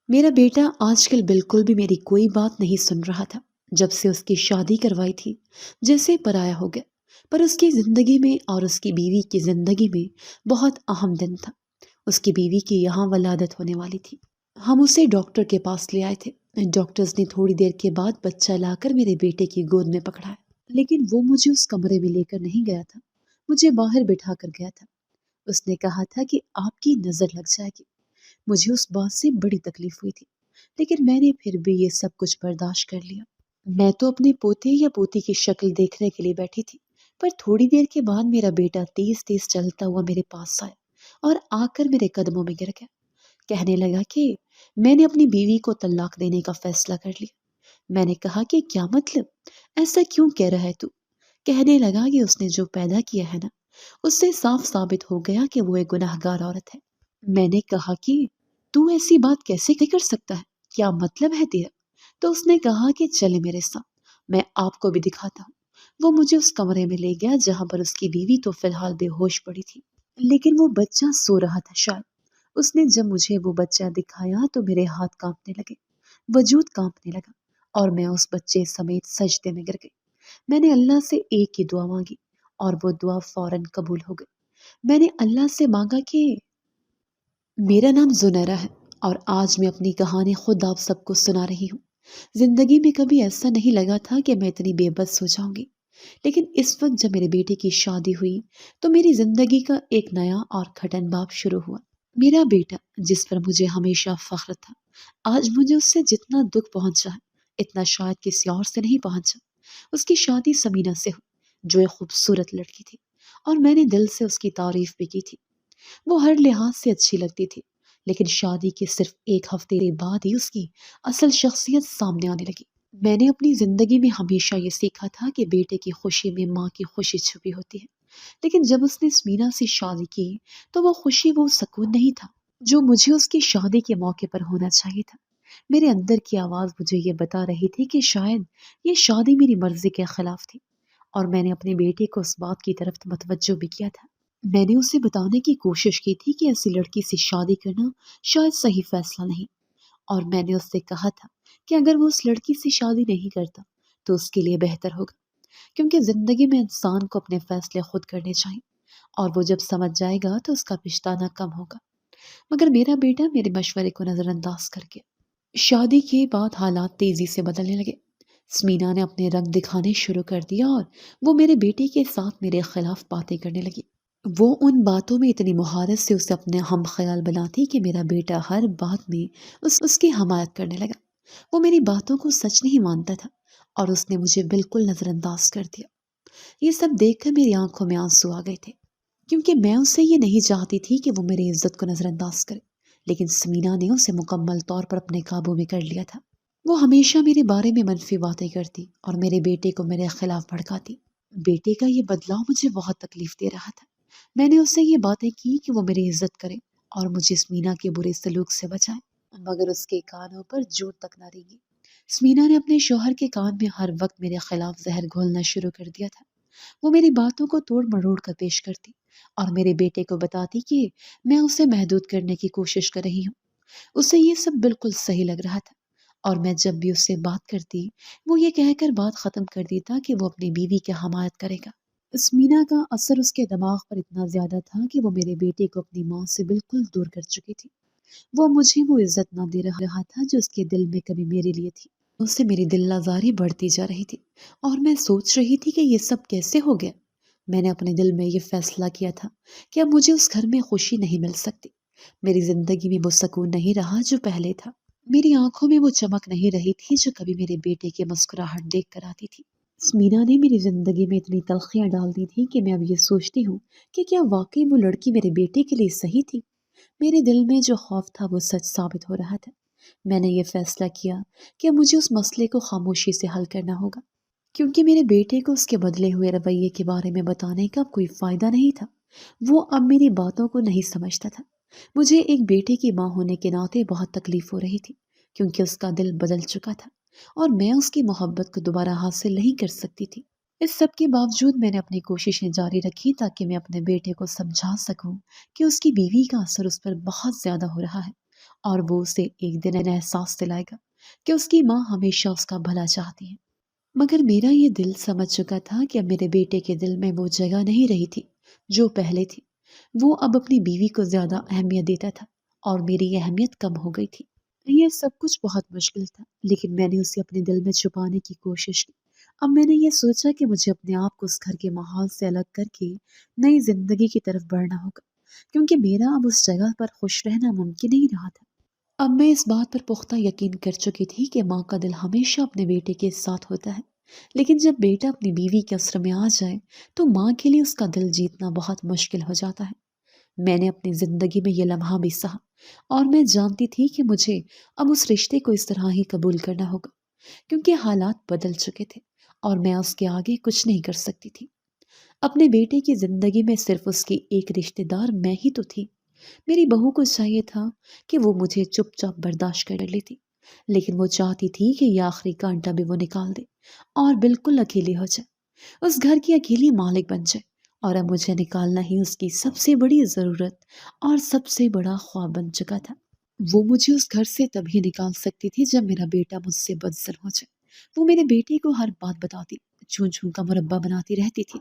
میرا بیٹا آج کل بالکل بھی میری کوئی بات نہیں سن رہا تھا۔ جب سے اس کی شادی کروائی تھی جیسے پرایا ہو گیا، پر اس کی زندگی میں اور اس کی بیوی کی زندگی میں بہت اہم دن تھا۔ اس کی بیوی کی یہاں ولادت ہونے والی تھی۔ ہم اسے ڈاکٹر کے پاس لے آئے تھے۔ ڈاکٹرز نے تھوڑی دیر کے بعد بچہ لا کر میرے بیٹے کی گود میں پکڑایا، لیکن وہ مجھے اس کمرے میں لے کر نہیں گیا تھا، مجھے باہر بٹھا کر گیا تھا۔ اس نے کہا تھا کہ آپ کی نظر لگ جائے گی۔ مجھے اس بات سے بڑی تکلیف ہوئی تھی، لیکن میں نے پھر بھی یہ سب کچھ برداشت کر لیا۔ میں تو اپنے پوتے یا پوتی کی شکل دیکھنے کے لیے بیٹھی تھی، پر تھوڑی دیر کے بعد میرا بیٹا تیز تیز چلتا ہوا میرے پاس آیا اور آ کر میرے قدموں میں گر گیا۔ کہنے لگا کہ میں نے اپنی بیوی کو طلاق دینے کا فیصلہ کر لیا۔ میں نے کہا کہ کیا مطلب؟ ایسا کیوں کہہ رہا ہے تو؟ کہنے لگا کہ اس نے جو پیدا کیا ہے نا، اس سے صاف ثابت ہو گیا کہ وہ ایک گناہگار عورت ہے۔ میں نے کہا کہ تو ایسی بات کیسے کر سکتا ہے؟ کیا مطلب ہے تیرا؟ تو اس نے کہا کہ چلے میرے ساتھ، میں آپ کو بھی دکھاتا ہوں۔ وہ مجھے اس کمرے میں لے گیا جہاں پر اس کی بیوی تو فی الحال بے ہوش پڑی تھی، لیکن وہ بچہ سو رہا تھا شاید۔ اس نے جب مجھے وہ بچہ دکھایا تو میرے ہاتھ کانپنے لگے، وجود کانپنے لگا، اور میں اس بچے سمیت سجدے میں گر گئی۔ میں نے اللہ سے ایک ہی دعا مانگی اور وہ دعا فوراً قبول ہو گئی۔ میں نے اللہ سے مانگا کہ میرا نام زنیرہ ہے اور آج میں اپنی کہانی خود آپ سب کو سنا رہی ہوں۔ زندگی میں کبھی ایسا نہیں لگا تھا کہ میں اتنی بے بس ہو جاؤں گی، لیکن اس وقت جب میرے بیٹے کی شادی ہوئی تو میری زندگی کا ایک نیا اور کھٹن باب شروع ہوا۔ میرا بیٹا جس پر مجھے ہمیشہ فخر تھا، آج مجھے اس سے جتنا دکھ پہنچا ہے اتنا شاید کسی اور سے نہیں پہنچا۔ اس کی شادی سمینہ سے ہوئی، جو ایک خوبصورت لڑکی تھی، اور میں نے دل سے اس کی تعریف بھی کی تھی۔ وہ ہر لحاظ سے اچھی لگتی تھی، لیکن شادی کے صرف ایک ہفتے بعد ہی اس کی اصل شخصیت سامنے آنے لگی۔ میں نے اپنی زندگی میں ہمیشہ یہ سیکھا تھا کہ بیٹے کی خوشی میں ماں کی خوشی چھپی ہوتی ہے، لیکن جب اس نے سمینا سے شادی کی تو وہ خوشی، وہ سکون نہیں تھا جو مجھے اس کی شادی کے موقع پر ہونا چاہیے تھا۔ میرے اندر کی آواز مجھے یہ بتا رہی تھی کہ شاید یہ شادی میری مرضی کے خلاف تھی، اور میں نے اپنے بیٹے کو اس بات کی طرف متوجہ بھی کیا تھا۔ میں نے اسے بتانے کی کوشش کی تھی کہ ایسی لڑکی سے شادی کرنا شاید صحیح فیصلہ نہیں، اور میں نے اس سے کہا تھا کہ اگر وہ اس لڑکی سے شادی نہیں کرتا تو اس کے لیے بہتر ہوگا، کیونکہ زندگی میں انسان کو اپنے فیصلے خود کرنے چاہیے، اور وہ جب سمجھ جائے گا تو اس کا پچھتانا کم ہوگا۔ مگر میرا بیٹا میرے مشورے کو نظر انداز کر گیا۔ شادی کے بعد حالات تیزی سے بدلنے لگے۔ سمینا نے اپنے رنگ دکھانے شروع کر دیا اور وہ میرے بیٹے کے ساتھ میرے خلاف باتیں کرنے لگی۔ وہ ان باتوں میں اتنی مہارت سے اسے اپنے ہم خیال بناتی کہ میرا بیٹا ہر بات میں اس کی حمایت کرنے لگا۔ وہ میری باتوں کو سچ نہیں مانتا تھا اور اس نے مجھے بالکل نظر انداز کر دیا۔ یہ سب دیکھ کر میری آنکھوں میں آنسو آ گئے تھے، کیونکہ میں اسے یہ نہیں چاہتی تھی کہ وہ میری عزت کو نظر انداز کرے، لیکن سمینا نے اسے مکمل طور پر اپنے قابو میں کر لیا تھا۔ وہ ہمیشہ میرے بارے میں منفی باتیں کرتی اور میرے بیٹے کو میرے خلاف بھڑکاتی۔ بیٹے کا یہ بدلاؤ مجھے بہت تکلیف دے رہا تھا۔ میں نے اس سے یہ باتیں کی کہ وہ میری عزت کرے اور مجھے سمینا کے برے سلوک سے بچائے، مگر اس کے کانوں پر جو تک نہ ریگی۔ سمینا نے اپنے شوہر کے کان میں ہر وقت میرے خلاف زہر گھولنا شروع کر دیا تھا۔ وہ میری باتوں کو توڑ مروڑ کر پیش کرتی اور میرے بیٹے کو بتاتی کہ میں اسے محدود کرنے کی کوشش کر رہی ہوں۔ اسے یہ سب بالکل صحیح لگ رہا تھا، اور میں جب بھی اس سے بات کرتی وہ یہ کہہ کر بات ختم کر دیتا کہ وہ اپنی بیوی کی حمایت کرے گا۔ سمینا کا اثر اس کے دماغ پر اتنا زیادہ تھا کہ وہ میرے بیٹے کو اپنی ماں سے بالکل دور کر چکی تھی۔ وہ مجھے وہ عزت نہ دے رہا تھا جو اس کے دل میں کبھی میرے لیے تھی۔ اس سے میری دل آزاری بڑھتی جا رہی تھی، اور میں سوچ رہی تھی کہ یہ سب کیسے ہو گیا۔ میں نے اپنے دل میں یہ فیصلہ کیا تھا کہ اب مجھے اس گھر میں خوشی نہیں مل سکتی۔ میری زندگی میں وہ سکون نہیں رہا جو پہلے تھا۔ میری آنکھوں میں وہ چمک نہیں رہی تھی جو کبھی میرے بیٹے کی مسکراہٹ دیکھ کر آتی تھی۔ سمینا نے میری زندگی میں اتنی تلخیاں ڈال دی تھی کہ میں اب یہ سوچتی ہوں کہ کیا واقعی وہ لڑکی میرے بیٹے کے لیے صحیح تھی۔ میرے دل میں جو خوف تھا وہ سچ ثابت ہو رہا تھا۔ میں نے یہ فیصلہ کیا کہ مجھے اس مسئلے کو خاموشی سے حل کرنا ہوگا، کیونکہ میرے بیٹے کو اس کے بدلے ہوئے رویے کے بارے میں بتانے کا کوئی فائدہ نہیں تھا۔ وہ اب میری باتوں کو نہیں سمجھتا تھا۔ مجھے ایک بیٹے کی ماں ہونے کے ناطے بہت تکلیف ہو رہی تھی، کیونکہ اس کا دل بدل چکا تھا اور میں اس کی محبت کو دوبارہ حاصل نہیں کر سکتی تھی۔ اس سب کے باوجود میں نے اپنی کوششیں جاری رکھی تاکہ میں اپنے بیٹے کو سمجھا سکوں کہ اس کی بیوی کا اثر اس پر بہت زیادہ ہو رہا ہے اور وہ اسے ایک دن احساس دلائے گا کہ اس کی ماں ہمیشہ اس کا بھلا چاہتی ہے۔ مگر میرا یہ دل سمجھ چکا تھا کہ اب میرے بیٹے کے دل میں وہ جگہ نہیں رہی تھی جو پہلے تھی۔ وہ اب اپنی بیوی کو زیادہ اہمیت دیتا تھا اور میری اہمیت کم ہو گئی تھی۔ یہ سب کچھ بہت مشکل تھا، لیکن میں نے اسے اپنے دل میں چھپانے کی کوشش کی۔ اب میں نے یہ سوچا کہ مجھے اپنے آپ کو اس گھر کے ماحول سے الگ کر کے نئی زندگی کی طرف بڑھنا ہوگا، کیونکہ میرا اب اس جگہ پر خوش رہنا ممکن نہیں رہا تھا۔ اب میں اس بات پر پختہ یقین کر چکی تھی کہ ماں کا دل ہمیشہ اپنے بیٹے کے ساتھ ہوتا ہے، لیکن جب بیٹا اپنی بیوی کے اسر میں آ جائے تو ماں کے لیے اس کا دل جیتنا بہت مشکل ہو جاتا ہے۔ میں نے اپنی زندگی میں یہ لمحہ بھی سہا، اور میں جانتی تھی کہ مجھے اب اس رشتے کو اس طرح ہی قبول کرنا ہوگا، کیونکہ حالات بدل چکے تھے اور میں اس کے آگے کچھ نہیں کر سکتی تھی۔ اپنے بیٹے کی زندگی میں صرف اس کی ایک رشتہ دار میں ہی تو تھی۔ میری بہو کو چاہیے تھا کہ وہ مجھے چپ چاپ برداشت کر لیتی، لیکن وہ چاہتی تھی کہ یہ آخری کانٹا بھی وہ نکال دے اور بالکل اکیلی ہو جائے، اس گھر کی اکیلی مالک بن جائے، اور اب مجھے نکالنا ہی اس کی سب سے بڑی ضرورت اور سب سے بڑا خواب بن چکا تھا۔ وہ مجھے اس گھر سے تبھی نکال سکتی تھی جب میرا بیٹا مجھ سے بدزن ہو جائے۔ وہ میرے بیٹے کو ہر بات بتاتی، چون چون کا مربع بناتی رہتی تھی۔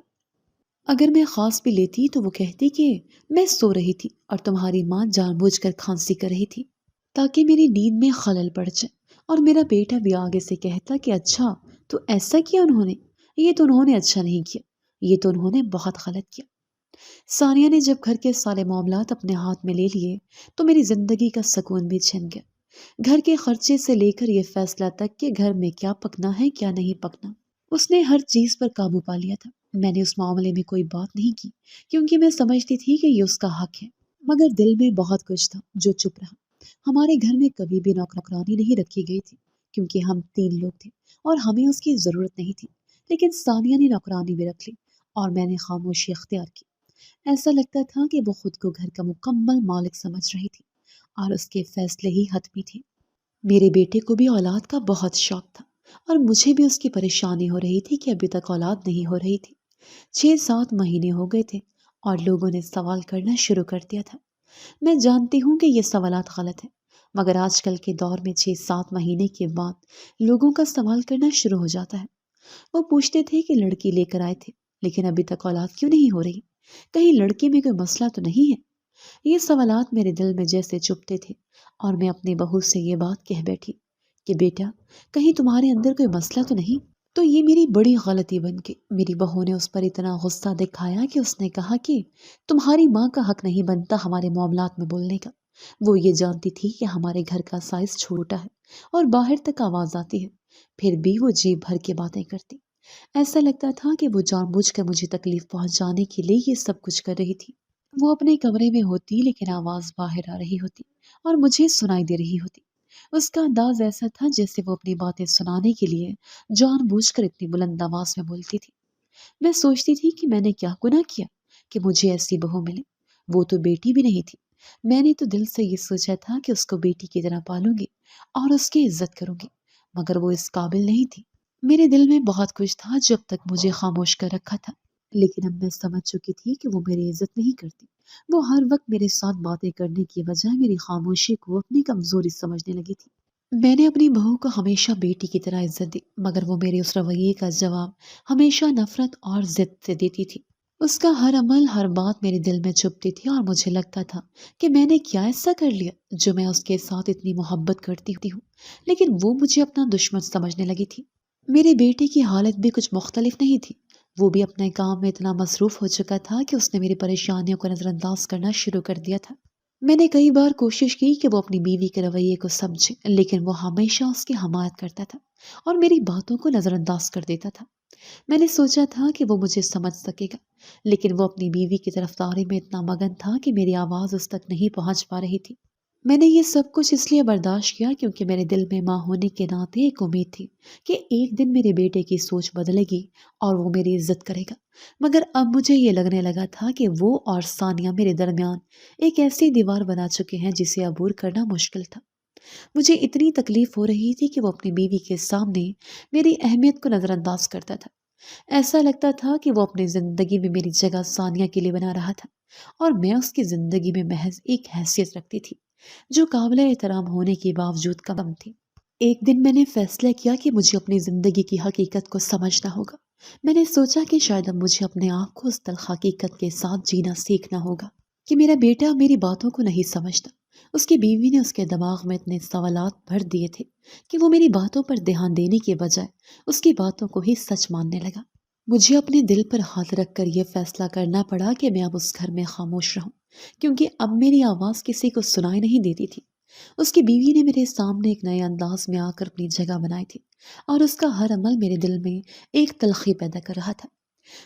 اگر میں خاص بھی لیتی تو وہ کہتی کہ میں سو رہی تھی اور تمہاری ماں جان بوجھ کر کھانسی کر رہی تھی تاکہ میری نیند میں خلل پڑ جائے، اور میرا بیٹا بھی آگے سے کہتا کہ اچھا تو ایسا کیا انہوں نے، یہ تو انہوں نے اچھا نہیں کیا، یہ تو انہوں نے بہت غلط کیا۔ ثانیہ نے جب گھر کے سارے معاملات اپنے ہاتھ میں لے لیے تو میری زندگی کا سکون بھی چھن گیا۔ گھر کے خرچے سے لے کر یہ فیصلہ تک کہ گھر میں کیا پکنا ہے کیا نہیں پکنا، اس نے ہر چیز پر قابو پا لیا تھا۔ میں نے اس معاملے میں کوئی بات نہیں کی کیونکہ میں سمجھتی تھی کہ یہ اس کا حق ہے، مگر دل میں بہت کچھ تھا جو چپ رہا۔ ہمارے گھر میں کبھی بھی نوکرانی نہیں رکھی گئی تھی کیونکہ ہم 3 لوگ تھے اور ہمیں اس کی ضرورت نہیں تھی، لیکن ثانیہ نے نوکرانی بھی رکھ لی اور میں نے خاموشی اختیار کی۔ ایسا لگتا تھا کہ وہ خود کو گھر کا مکمل مالک سمجھ رہی تھی اور اس کے فیصلے ہی حتمی تھے۔ میرے بیٹے کو بھی اولاد کا بہت شوق تھا اور مجھے بھی اس کی پریشانی ہو رہی تھی کہ ابھی تک اولاد نہیں ہو رہی تھی۔ 6-7 مہینے ہو گئے تھے اور لوگوں نے سوال کرنا شروع کر دیا تھا۔ میں جانتی ہوں کہ یہ سوالات غلط ہیں، مگر آج کل کے دور میں 6-7 مہینے کے بعد لوگوں کا سوال کرنا شروع ہو جاتا ہے۔ وہ پوچھتے تھے کہ لڑکی لے کر آئے تھے لیکن ابھی تک اولاد کیوں نہیں ہو رہی، کہیں لڑکی میں کوئی مسئلہ تو نہیں ہے۔ یہ سوالات میرے دل میں جیسے چبھتے تھے اور میں اپنی بہو سے یہ بات کہہ بیٹھی کہ بیٹا کہیں تمہارے اندر کوئی مسئلہ تو نہیں۔ تو یہ میری بڑی غلطی بن گئی۔ میری بہو نے اس پر اتنا غصہ دکھایا کہ اس نے کہا کہ تمہاری ماں کا حق نہیں بنتا ہمارے معاملات میں بولنے کا۔ وہ یہ جانتی تھی کہ ہمارے گھر کا سائز چھوٹا ہے اور باہر تک آواز آتی ہے، پھر بھی وہ جی بھر کے باتیں کرتی۔ ایسا لگتا تھا کہ وہ جان بوجھ کر مجھے تکلیف پہنچانے کے لیے یہ سب کچھ کر رہی تھی۔ وہ اپنے کمرے میں ہوتی لیکن آواز باہر آ رہی ہوتی اور مجھے سنائی دے رہی ہوتی۔ اس کا انداز ایسا تھا جیسے وہ اپنی باتیں سنانے کے لیے جان بوجھ کر اتنی بلند آواز میں بولتی تھی۔ میں سوچتی تھی کہ میں نے کیا گناہ کیا کہ مجھے ایسی بہو ملے، وہ تو بیٹی بھی نہیں تھی۔ میں نے تو دل سے یہ سوچا تھا کہ اس کو بیٹی کی طرح پالوں گی اور اس کی عزت کروں گی، مگر وہ اس قابل نہیں تھی۔ میرے دل میں بہت کچھ تھا جو اب تک مجھے خاموش کر رکھا تھا، لیکن اب میں سمجھ چکی تھی کہ وہ میری عزت نہیں کرتی۔ وہ ہر وقت میرے ساتھ باتیں کرنے کی بجائے میری خاموشی کو اپنی کمزوری سمجھنے لگی تھی۔ میں نے اپنی بہو کو ہمیشہ بیٹی کی طرح عزت دی، مگر وہ میرے اس رویے کا جواب ہمیشہ نفرت اور ضد سے دیتی تھی۔ اس کا ہر عمل ہر بات میرے دل میں چبھتی تھی اور مجھے لگتا تھا کہ میں نے کیا ایسا کر لیا جو میں اس کے ساتھ اتنی محبت کرتی ہوں، لیکن وہ مجھے اپنا دشمن سمجھنے لگی تھی۔ میرے بیٹے کی حالت بھی کچھ مختلف نہیں تھی۔ وہ بھی اپنے کام میں اتنا مصروف ہو چکا تھا کہ اس نے میری پریشانیوں کو نظر انداز کرنا شروع کر دیا تھا۔ میں نے کئی بار کوشش کی کہ وہ اپنی بیوی کے رویے کو سمجھے، لیکن وہ ہمیشہ اس کی حمایت کرتا تھا اور میری باتوں کو نظر انداز کر دیتا تھا۔ میں نے سوچا تھا کہ وہ مجھے سمجھ سکے گا، لیکن وہ اپنی بیوی کی طرفداری میں اتنا مگن تھا کہ میری آواز اس تک نہیں پہنچ پا رہی تھی۔ میں نے یہ سب کچھ اس لیے برداشت کیا کیونکہ میرے دل میں ماں ہونے کے ناطے ایک امید تھی کہ ایک دن میرے بیٹے کی سوچ بدلے گی اور وہ میری عزت کرے گا۔ مگر اب مجھے یہ لگنے لگا تھا کہ وہ اور ثانیہ میرے درمیان ایک ایسی دیوار بنا چکے ہیں جسے عبور کرنا مشکل تھا۔ مجھے اتنی تکلیف ہو رہی تھی کہ وہ اپنی بیوی کے سامنے میری اہمیت کو نظر انداز کرتا تھا۔ ایسا لگتا تھا کہ وہ اپنی زندگی میں میری جگہ ثانیہ کے لیے بنا رہا تھا اور میں اس کی زندگی میں محض ایک حیثیت رکھتی تھی۔ جو قابل احترام ہونے کے باوجود کم تھی۔ ایک دن میں نے فیصلہ کیا کہ مجھے اپنی زندگی کی حقیقت کو سمجھنا ہوگا۔ میں نے سوچا کہ شاید اب مجھے اپنے آپ کو اس تلخ حقیقت کے ساتھ جینا سیکھنا ہوگا کہ میرا بیٹا میری باتوں کو نہیں سمجھتا۔ اس کی بیوی نے اس کے دماغ میں اتنے سوالات بھر دیے تھے کہ وہ میری باتوں پر دھیان دینے کے بجائے اس کی باتوں کو ہی سچ ماننے لگا۔ مجھے اپنے دل پر ہاتھ رکھ کر یہ فیصلہ کرنا پڑا کہ میں اب اس گھر میں خاموش رہوں، کیونکہ اب میری آواز کسی کو سنائی نہیں دیتی تھی۔ اس کی بیوی نے میرے سامنے ایک نئے انداز میں آ کر اپنی جگہ بنائی تھی، اور اس کا ہر عمل میرے دل میں ایک تلخی پیدا کر رہا تھا۔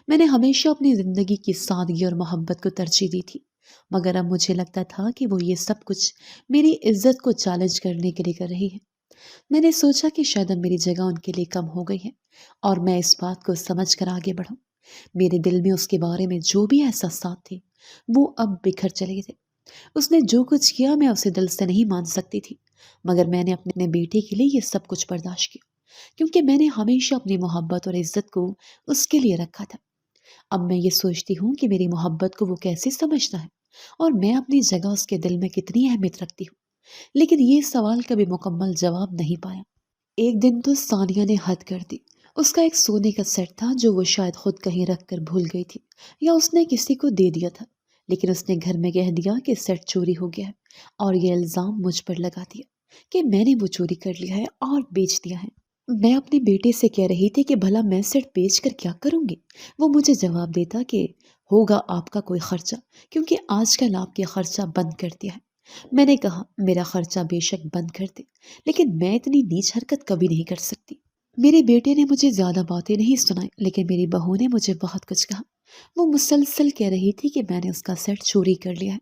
میں نے ہمیشہ اپنی زندگی کی سادگی اور محبت کو ترجیح دی تھی، مگر اب مجھے لگتا تھا کہ وہ یہ سب کچھ میری عزت کو چیلنج کرنے کے لیے کر رہی ہے۔ میں نے سوچا کہ شاید اب میری جگہ ان کے لیے کم ہو گئی ہے، اور میں اس بات کو سمجھ کر آگے بڑھوں۔ میرے دل میں اس کے بارے میں جو بھی احساسات تھے وہ اب بکھر چلے تھے۔ اس نے جو کچھ کیا میں اسے دل سے نہیں مان سکتی تھی، مگر میں نے اپنے بیٹے کے لیے یہ سب کچھ برداشت کیا، کیونکہ میں نے ہمیشہ اپنی محبت اور عزت کو اس کے لیے رکھا تھا۔ اب میں یہ سوچتی ہوں کہ میری محبت کو وہ کیسے سمجھتا ہے، اور میں اپنی جگہ اس کے دل میں کتنی اہمیت رکھتی ہوں، لیکن یہ سوال کبھی مکمل جواب نہیں پایا۔ ایک دن تو ثانیہ نے حد کر دی۔ اس کا ایک سونے کا سیٹ تھا جو وہ شاید خود کہیں رکھ کر بھول گئی تھی، یا اس نے کسی کو دے دیا تھا، لیکن اس نے گھر میں کہہ دیا کہ سیٹ چوری ہو گیا ہے، اور یہ الزام مجھ پر لگا دیا کہ میں نے وہ چوری کر لیا ہے اور بیچ دیا ہے۔ میں اپنے بیٹے سے کہہ رہی تھی کہ بھلا میں سیٹ بیچ کر کیا کروں گی؟ وہ مجھے جواب دیتا کہ ہوگا آپ کا کوئی خرچہ، کیونکہ آج کل آپ کے خرچہ بند کر دیا ہے۔ میں نے کہا میرا خرچہ بے شک بند کر دے، لیکن میں اتنی نیچ حرکت کبھی نہیں کر سکتی۔ میرے بیٹے نے مجھے زیادہ باتیں نہیں سنائی، لیکن میری بہو نے مجھے بہت کچھ کہا۔ وہ مسلسل کہہ رہی تھی کہ میں نے اس کا سیٹ چوری کر لیا ہے۔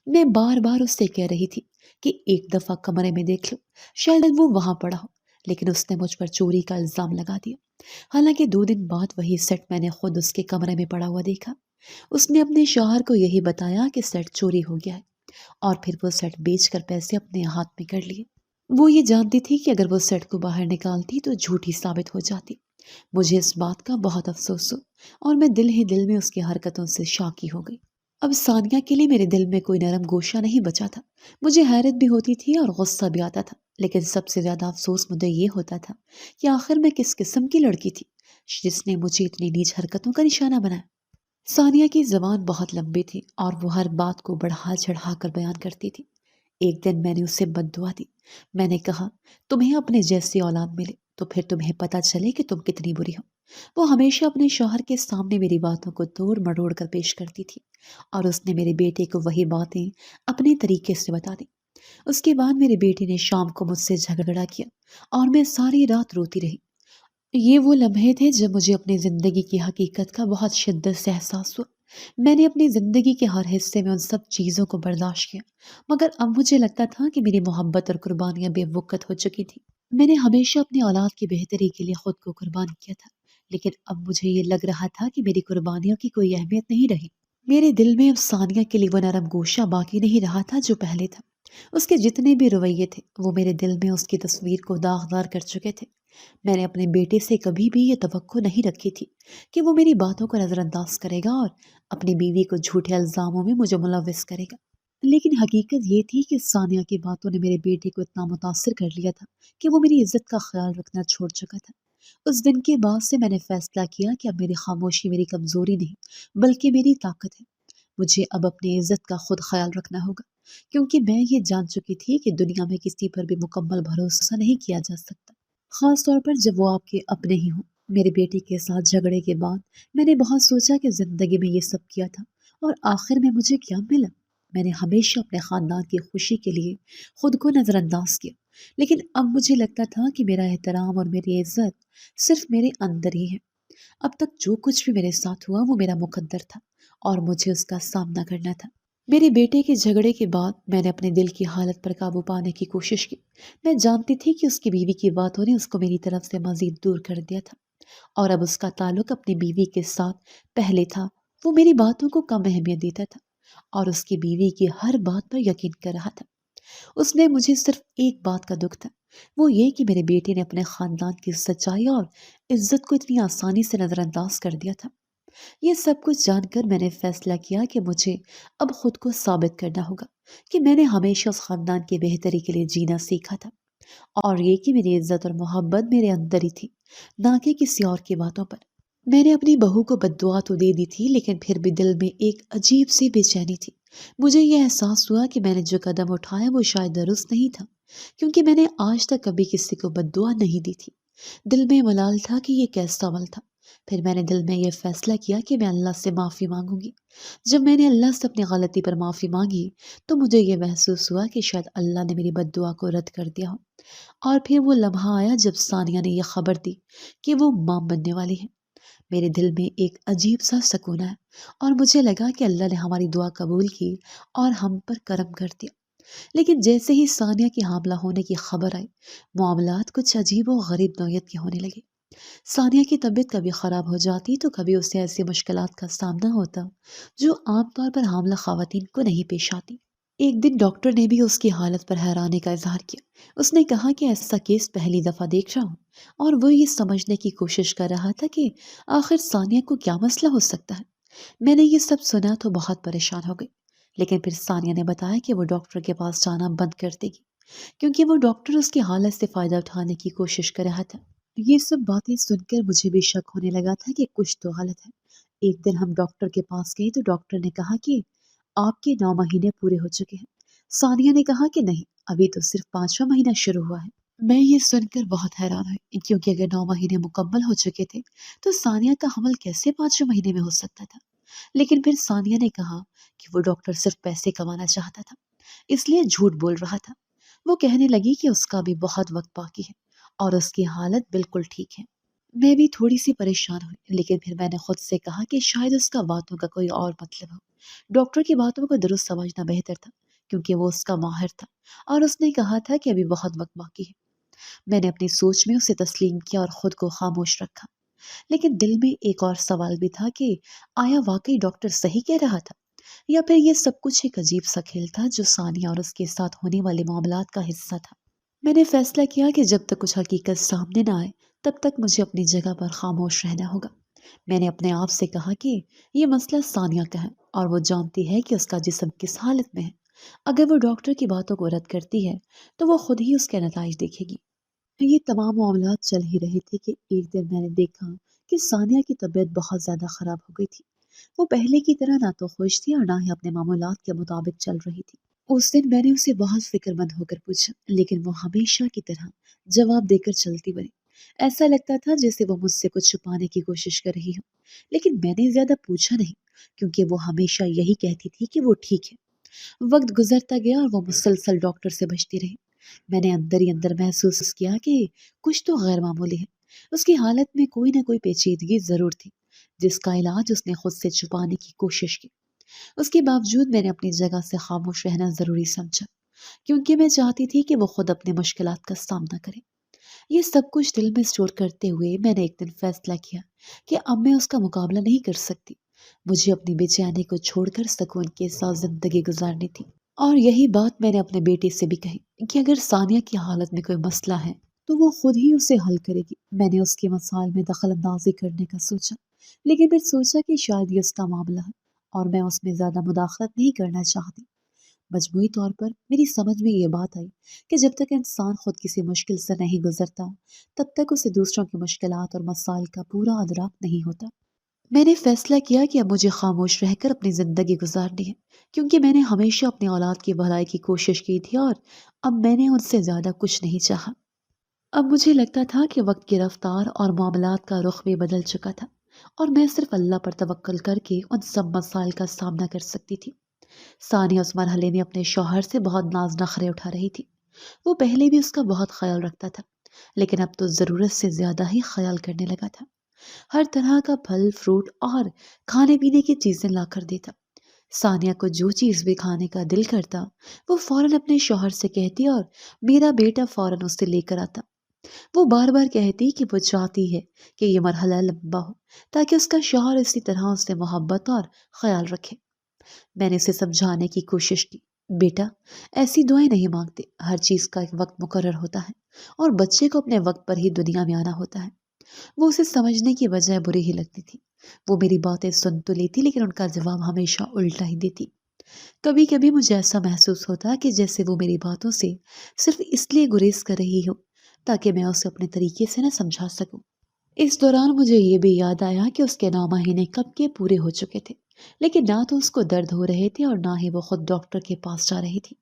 میں بار بار اس سے کہہ رہی تھی کہ ایک دفعہ کمرے میں دیکھ لو، شاید وہ وہاں پڑا ہو، لیکن اس نے مجھ پر چوری کا الزام لگا دیا۔ حالانکہ 2 دن بعد وہی سیٹ میں نے خود اس کے کمرے میں پڑا ہوا دیکھا۔ اس نے اپنے شوہر کو یہی بتایا کہ سیٹ چوری ہو گیا ہے، اور پھر وہ سیٹ بیچ کر پیسے اپنے ہاتھ میں کر لیے۔ وہ یہ جانتی تھی کہ اگر وہ سیٹ کو باہر نکالتی تو جھوٹی ثابت ہو جاتی۔ مجھے اس بات کا بہت افسوس ہو، اور میں دل ہی دل میں اس کی حرکتوں سے شاکی ہو گئی۔ اب ثانیہ کے لیے میرے دل میں کوئی نرم گوشہ نہیں بچا تھا۔ مجھے حیرت بھی ہوتی تھی اور غصہ بھی آتا تھا، لیکن سب سے زیادہ افسوس مجھے یہ ہوتا تھا کہ آخر میں کس قسم کی لڑکی تھی جس نے مجھے اتنی نیچ حرکتوں کا نشانہ بنایا۔ ثانیہ کی زبان بہت لمبی تھی اور وہ ہر بات کو بڑھا چڑھا کر بیان کرتی تھی۔ ایک دن میں نے اسے بد دعا دی۔ میں نے کہا تمہیں اپنے جیسی اولاد ملے تو پھر تمہیں پتہ چلے کہ تم کتنی بری ہو۔ وہ ہمیشہ اپنے شوہر کے سامنے میری باتوں کو توڑ مڑوڑ کر پیش کرتی تھی، اور اس نے میرے بیٹے کو وہی باتیں اپنے طریقے سے بتا دی۔ اس کے بعد میرے بیٹے نے شام کو مجھ سے جھگڑا کیا، اور میں ساری رات روتی رہی۔ یہ وہ لمحے تھے جب مجھے اپنی زندگی کی حقیقت کا بہت شدت سے احساس ہوا۔ میں نے اپنی زندگی کے ہر حصے میں ان سب چیزوں کو برداشت کیا، مگر اب مجھے لگتا تھا کہ میری محبت اور قربانیاں بے وقت ہو چکی تھی۔ میں نے ہمیشہ اپنی اولاد کی بہتری کے لیے خود کو قربان کیا تھا، لیکن اب مجھے یہ لگ رہا تھا کہ میری قربانیوں کی کوئی اہمیت نہیں رہی۔ میرے دل میں اب ثانیہ کے لیے وہ نرم گوشہ باقی نہیں رہا تھا جو پہلے تھا۔ اس کے جتنے بھی رویے تھے وہ میرے دل میں اس کی تصویر کو داغدار کر چکے تھے۔ میں نے اپنے بیٹے سے کبھی بھی یہ توقع نہیں رکھی تھی کہ وہ میری باتوں کو نظر انداز کرے گا اور اپنی بیوی کو جھوٹے الزاموں میں مجھے ملوث کرے گا، لیکن حقیقت یہ تھی کہ ثانیہ کی باتوں نے میرے بیٹے کو اتنا متاثر کر لیا تھا کہ وہ میری عزت کا خیال رکھنا چھوڑ چکا تھا۔ اس دن کے بعد سے میں نے فیصلہ کیا کہ اب میری خاموشی میری کمزوری نہیں بلکہ میری طاقت ہے۔ مجھے اب اپنی عزت کا خود خیال رکھنا ہوگا، کیونکہ میں یہ جان چکی تھی کہ دنیا میں کسی پر بھی مکمل بھروسہ نہیں کیا جا سکتا، خاص طور پر جب وہ آپ کے اپنے ہی ہوں۔ میرے بیٹے کے ساتھ جھگڑے کے بعد میں نے بہت سوچا کہ زندگی میں یہ سب کیا تھا اور آخر میں مجھے کیا ملا۔ میں نے ہمیشہ اپنے خاندان کی خوشی کے لیے خود کو نظر انداز کیا، لیکن اب مجھے لگتا تھا کہ میرا احترام اور میری عزت صرف میرے اندر ہی ہے۔ اب تک جو کچھ بھی میرے ساتھ ہوا وہ میرا مقدر تھا، اور مجھے اس کا سامنا کرنا تھا۔ میرے بیٹے کے جھگڑے کے بعد میں نے اپنے دل کی حالت پر قابو پانے کی کوشش کی۔ میں جانتی تھی کہ اس کی بیوی کی باتوں نے اس کو میری طرف سے مزید دور کر دیا تھا، اور اب اس کا تعلق اپنی بیوی کے ساتھ پہلے تھا۔ وہ میری باتوں کو کم اہمیت دیتا تھا اور اس کی بیوی کی ہر بات پر یقین کر رہا تھا۔ اس میں مجھے صرف ایک بات کا دکھ تھا، وہ یہ کہ میرے بیٹے نے اپنے خاندان کی سچائی اور عزت کو اتنی آسانی سے نظر انداز کر دیا تھا۔ یہ سب کچھ جان کر میں نے فیصلہ کیا کہ مجھے اب خود کو ثابت کرنا ہوگا کہ میں نے ہمیشہ اس خاندان کی بہتری کے لیے جینا سیکھا تھا، اور یہ کہ میری عزت اور محبت میرے اندر ہی تھی، نہ کہ کسی اور کی باتوں پر۔ میں نے اپنی بہو کو بد دعا تو دے دی تھی، لیکن پھر بھی دل میں ایک عجیب سی بے چینی تھی۔ مجھے یہ احساس ہوا کہ میں نے جو قدم اٹھایا وہ شاید درست نہیں تھا، کیونکہ میں نے آج تک کبھی کسی کو بد دعا نہیں دی تھی۔ دل میں ملال تھا کہ یہ کیسا عمل تھا۔ پھر میں نے دل میں یہ فیصلہ کیا کہ میں اللہ سے معافی مانگوں گی۔ جب میں نے اللہ سے اپنی غلطی پر معافی مانگی تو مجھے یہ محسوس ہوا کہ شاید اللہ نے میری بد دعا کو رد کر دیا ہو۔ اور پھر وہ لمحہ آیا جب ثانیہ نے یہ خبر دی کہ وہ ماں بننے والی ہے۔ میرے دل میں ایک عجیب سا سکون ہے، اور مجھے لگا کہ اللہ نے ہماری دعا قبول کی اور ہم پر کرم کر دیا۔ لیکن جیسے ہی ثانیہ کی حاملہ ہونے کی خبر آئی، معاملات کچھ عجیب و غریب نوعیت کے ہونے لگے۔ ثانیہ کی طبیعت کبھی خراب ہو جاتی تو کبھی اسے ایسی مشکلات کا سامنا ہوتا جو عام طور پر حاملہ خواتین کو نہیں پیش آتی۔ ایک دن ڈاکٹر نے بھی اس کی حالت پر حیرانی کا اظہار کیا۔ اس نے کہا کہ ایسا کیس پہلی دفعہ دیکھ رہا ہوں، اور وہ یہ سمجھنے کی کوشش کر رہا تھا کہ آخر ثانیہ کو کیا مسئلہ ہو سکتا ہے۔ میں نے یہ سب سنا تو بہت پریشان ہو گئی، لیکن پھر ثانیہ نے بتایا کہ وہ ڈاکٹر کے پاس جانا بند کر دے گی، کیونکہ وہ ڈاکٹر اس کی حالت سے فائدہ اٹھانے کی کوشش کر رہا تھا۔ یہ سب باتیں سن کر مجھے بھی شک ہونے لگا تھا کہ کچھ تو غلط ہے۔ ایک دن ہم ڈاکٹر کے پاس گئے تو ڈاکٹر نے کہا کہ آپ کے 9 مہینے پورے ہو چکے ہیں۔ ثانیہ نے کہا کہ نہیں، ابھی تو صرف 5واں مہینہ شروع ہوا ہے۔ میں یہ سن کر بہت حیران ہوئی، کیونکہ اگر 9 مہینے مکمل ہو چکے تھے تو ثانیہ کا حمل کیسے 5ویں مہینے میں ہو سکتا تھا؟ لیکن پھر ثانیہ نے کہا کہ وہ ڈاکٹر صرف پیسے کمانا چاہتا تھا، اس لیے جھوٹ بول رہا تھا۔ وہ کہنے لگی کہ اس کا بھی بہت وقت باقی ہے اور اس کی حالت بالکل ٹھیک ہے۔ میں بھی تھوڑی سی پریشان ہوئی، لیکن پھر میں نے خود سے کہا کہ شاید اس کا باتوں کا کوئی اور مطلب ہو۔ ڈاکٹر کی باتوں کو درست سمجھنا بہتر تھا، کیونکہ وہ اس کا ماہر تھا، اور اس نے کہا تھا کہ ابھی بہت وقت باقی ہے۔ میں نے اپنی سوچ میں اسے تسلیم کیا اور خود کو خاموش رکھا، لیکن دل میں ایک اور سوال بھی تھا کہ آیا واقعی ڈاکٹر صحیح کہہ رہا تھا، یا پھر یہ سب کچھ ایک عجیب سا کھیل تھا جو ثانیہ اور اس کے ساتھ ہونے والے معاملات کا حصہ تھا۔ میں نے فیصلہ کیا کہ جب تک کچھ حقیقت سامنے نہ آئے تب تک مجھے اپنی جگہ پر خاموش رہنا ہوگا۔ میں نے اپنے آپ سے کہا کہ یہ مسئلہ ثانیہ کا ہے، اور وہ جانتی ہے کہ اس کا جسم کس حالت میں ہے۔ اگر وہ ڈاکٹر کی باتوں کو رد کرتی ہے تو وہ خود ہی اس کے نتائج دیکھے گی۔ یہ تمام معاملات چل ہی رہے تھے کہ ایک دن میں نے دیکھا کہ ثانیہ کی طبیعت بہت زیادہ خراب ہو گئی تھی۔ وہ پہلے کی طرح نہ تو خوش تھی اور نہ ہی اپنے معمولات کے مطابق چل رہی تھی۔ اس دن میں نے اسے بہت فکر مند ہو کر پوچھا، لیکن وہ ہمیشہ کی طرح جواب دے کر چلتی بنی۔ ایسا لگتا تھا جیسے وہ مجھ سے کچھ چھپانے کی کوشش کر رہی ہو، لیکن میں نے زیادہ پوچھا نہیں، کیونکہ وہ ہمیشہ یہی کہتی تھی کہ وہ ٹھیک ہے۔ وقت گزرتا گیا اور وہ مسلسل ڈاکٹر سے بچتی رہی۔ میں نے اندر ہی اندر محسوس کیا کہ کچھ تو غیر معمولی ہے۔ اس کی حالت میں کوئی نہ کوئی پیچیدگی ضرور تھی، جس کا علاج اس نے خود سے چھپانے کی کوشش کی۔ اس کے باوجود میں نے اپنی جگہ سے خاموش رہنا ضروری سمجھا، کیونکہ میں چاہتی تھی کہ وہ خود اپنے مشکلات کا سامنا کرے۔ یہ سب کچھ دل میں اسٹور کرتے ہوئے میں نے ایک دن فیصلہ کیا کہ اب میں اس کا مقابلہ نہیں کر سکتی۔ مجھے اپنی بے چینی کو چھوڑ کر سکون کے ساتھ زندگی گزارنی تھی۔ اور یہی بات میں نے اپنے بیٹے سے بھی کہی کہ اگر ثانیہ کی حالت میں کوئی مسئلہ ہے تو وہ خود ہی اسے حل کرے گی۔ میں نے اس کے مسائل میں دخل اندازی کرنے کا سوچا، لیکن پھر سوچا کہ شاید یہ اس کا معاملہ ہے اور میں اس میں زیادہ مداخلت نہیں کرنا چاہتی۔ مجموعی طور پر میری سمجھ میں یہ بات آئی کہ جب تک انسان خود کسی مشکل سے نہیں گزرتا تب تک اسے دوسروں کی مشکلات اور مسائل کا پورا ادراک نہیں ہوتا۔ میں نے فیصلہ کیا کہ اب مجھے خاموش رہ کر اپنی زندگی گزارنی ہے، کیونکہ میں نے ہمیشہ اپنی اولاد کی بھلائی کی کوشش کی تھی، اور اب میں نے ان سے زیادہ کچھ نہیں چاہا۔ اب مجھے لگتا تھا کہ وقت کی رفتار اور معاملات کا رخ بھی بدل چکا تھا، اور میں صرف اللہ پر توکل کر کے ان سب مسائل کا سامنا کر سکتی تھی۔ ثانیہ اس مرحلے میں اپنے شوہر سے بہت ناز نخرے اٹھا رہی تھی۔ وہ پہلے بھی اس کا بہت خیال رکھتا تھا، لیکن اب تو ضرورت سے زیادہ ہی خیال کرنے لگا تھا۔ ہر طرح کا پھل، فروٹ اور کھانے پینے کی چیزیں لا کر دیتا۔ ثانیہ کو جو چیز بھی کھانے کا دل کرتا وہ فوراً اپنے شوہر سے کہتی، اور میرا بیٹا فوراً اسے لے کر آتا۔ وہ بار بار کہتی کہ وہ چاہتی ہے کہ یہ مرحلہ لمبا ہو تاکہ اس کا شوہر اسی طرح اس سے محبت اور خیال رکھے۔ میں نے اسے سمجھانے کی کوشش کی، بیٹا ایسی دعائیں نہیں مانگتے، ہر چیز کا ایک وقت مقرر ہوتا ہے اور بچے کو اپنے وقت پر ہی دنیا میں آنا ہوتا ہے۔ وہ اسے سمجھنے کی بجائے بری ہی لگتی تھی، وہ میری باتیں سن تو لیتی لیکن ان کا جواب ہمیشہ الٹا ہی دیتی۔ کبھی کبھی مجھے ایسا محسوس ہوتا کہ جیسے وہ میری باتوں سے صرف اس لیے گریز کر رہی ہو تاکہ میں اسے اپنے طریقے سے نہ سمجھا سکوں۔ اس دوران مجھے یہ بھی یاد آیا کہ اس کے 9 مہینے کب کے پورے ہو چکے تھے، لیکن نہ تو اس کو درد ہو رہے تھے اور نہ ہی وہ خود ڈاکٹر کے پاس جا رہی تھی۔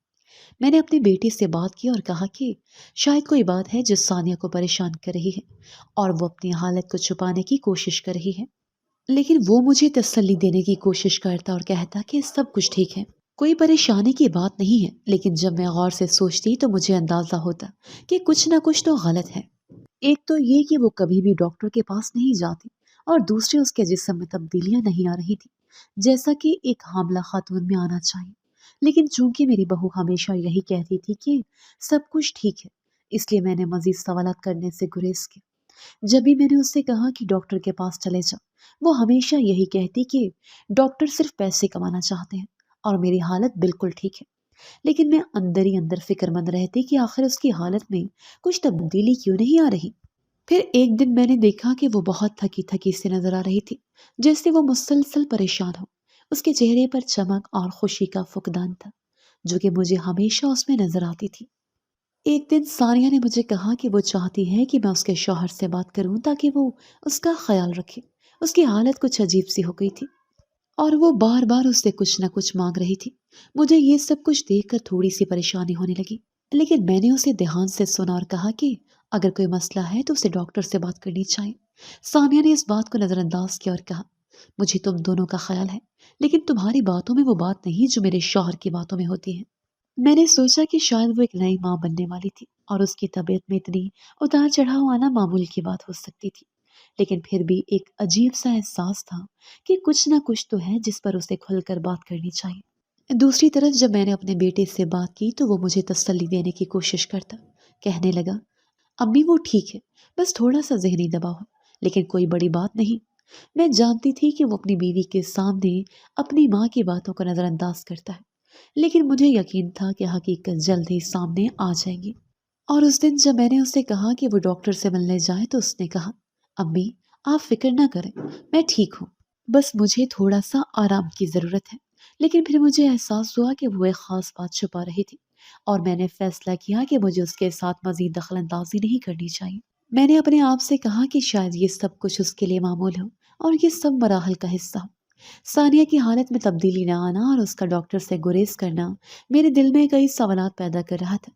میں نے اپنی بیٹی سے بات کی اور کہا کہ شاید کوئی بات ہے جو ثانیہ کو پریشان کر رہی ہے اور وہ اپنی حالت کو چھپانے کی کوشش کر رہی ہے، لیکن وہ مجھے تسلی دینے کی کوشش کرتا اور کہتا کہ سب کچھ ٹھیک ہے، کوئی پریشانی کی بات نہیں ہے۔ لیکن جب میں غور سے سوچتی تو مجھے اندازہ ہوتا کہ کچھ نہ کچھ تو غلط ہے۔ ایک تو یہ کہ وہ کبھی بھی ڈاکٹر کے پاس نہیں جاتی، اور دوسری اس کے جسم میں تبدیلیاں نہیں آ رہی تھی جیسا کہ ایک حاملہ خاتون میں آنا چاہیے۔ لیکن چونکہ میری بہو ہمیشہ یہی کہتی تھی کہ سب کچھ ٹھیک ہے، اس لیے میں نے مزید سوالات کرنے سے گریز کیا۔ جب بھی میں نے اس سے کہا کہ ڈاکٹر کے پاس چلے جا، وہ ہمیشہ یہی کہتی کہ ڈاکٹر صرف پیسے کمانا چاہتے ہیں اور میری حالت بالکل ٹھیک ہے۔ لیکن میں اندر ہی اندر فکر مند رہتی کہ آخر اس کی حالت میں کچھ تبدیلی کیوں نہیں آ رہی۔ پھر ایک دن میں نے دیکھا کہ وہ بہت تھکی تھکی سے نظر آ رہی تھی، جیسے وہ مسلسل پریشان ہو۔ اس کے چہرے پر چمک اور خوشی کا فقدان تھا جو کہ مجھے ہمیشہ اس میں نظر آتی تھی۔ ایک دن ثانیہ نے مجھے کہا کہ وہ چاہتی ہے کہ میں اس کے شوہر سے بات کروں تاکہ وہ اس کا خیال رکھے۔ اس کی حالت کچھ عجیب سی ہو گئی تھی اور وہ بار بار اس سے کچھ نہ کچھ مانگ رہی تھی۔ مجھے یہ سب کچھ دیکھ کر تھوڑی سی پریشانی ہونے لگی، لیکن میں نے اسے دھیان سے سنا اور کہا کہ اگر کوئی مسئلہ ہے تو اسے ڈاکٹر سے بات کرنی چاہیے۔ ثانیہ نے اس بات کو نظر انداز کیا اور کہا، مجھے تم دونوں کا خیال ہے، لیکن تمہاری باتوں میں وہ بات نہیں جو میرے شوہر کی باتوں میں ہوتی ہے۔ میں نے سوچا کہ شاید وہ ایک نئی ماں بننے والی تھی اور اس کی طبیعت میں اتنی اتار چڑھاؤ آنا معمول کی بات ہو سکتی تھی، لیکن پھر بھی ایک عجیب سا احساس تھا کہ کچھ نہ کچھ تو ہے جس پر اسے کھل کر بات کرنی چاہیے۔ دوسری طرف جب میں نے اپنے بیٹے سے بات کی تو وہ مجھے تسلی دینے کی کوشش کرتا، کہنے لگا، امی وہ ٹھیک ہے، بس تھوڑا سا ذہنی دباؤ ہے، لیکن کوئی بڑی بات نہیں۔ میں جانتی تھی کہ وہ اپنی بیوی کے سامنے اپنی ماں کی باتوں کو نظر انداز کرتا ہے، لیکن مجھے یقین تھا کہ حقیقت جلد ہی سامنے آ جائے گی۔ اور اس دن جب میں نے اسے کہا کہ وہ ڈاکٹر سے ملنے جائے تو اس نے کہا، امی آپ فکر نہ کریں، میں ٹھیک ہوں، بس مجھے تھوڑا سا آرام کی ضرورت ہے۔ لیکن پھر مجھے احساس ہوا کہ وہ ایک خاص بات چھپا رہی تھی اور میں نے فیصلہ کیا کہ مجھے اس کے ساتھ مزید دخل اندازی نہیں کرنی چاہیے۔ میں نے اپنے آپ سے کہا کہ شاید یہ سب کچھ اس کے لیے معمول ہو اور یہ سب مراحل کا حصہ ہو۔ ثانیہ کی حالت میں تبدیلی نہ آنا اور اس کا ڈاکٹر سے گریز کرنا میرے دل میں کئی سوالات پیدا کر رہا تھا۔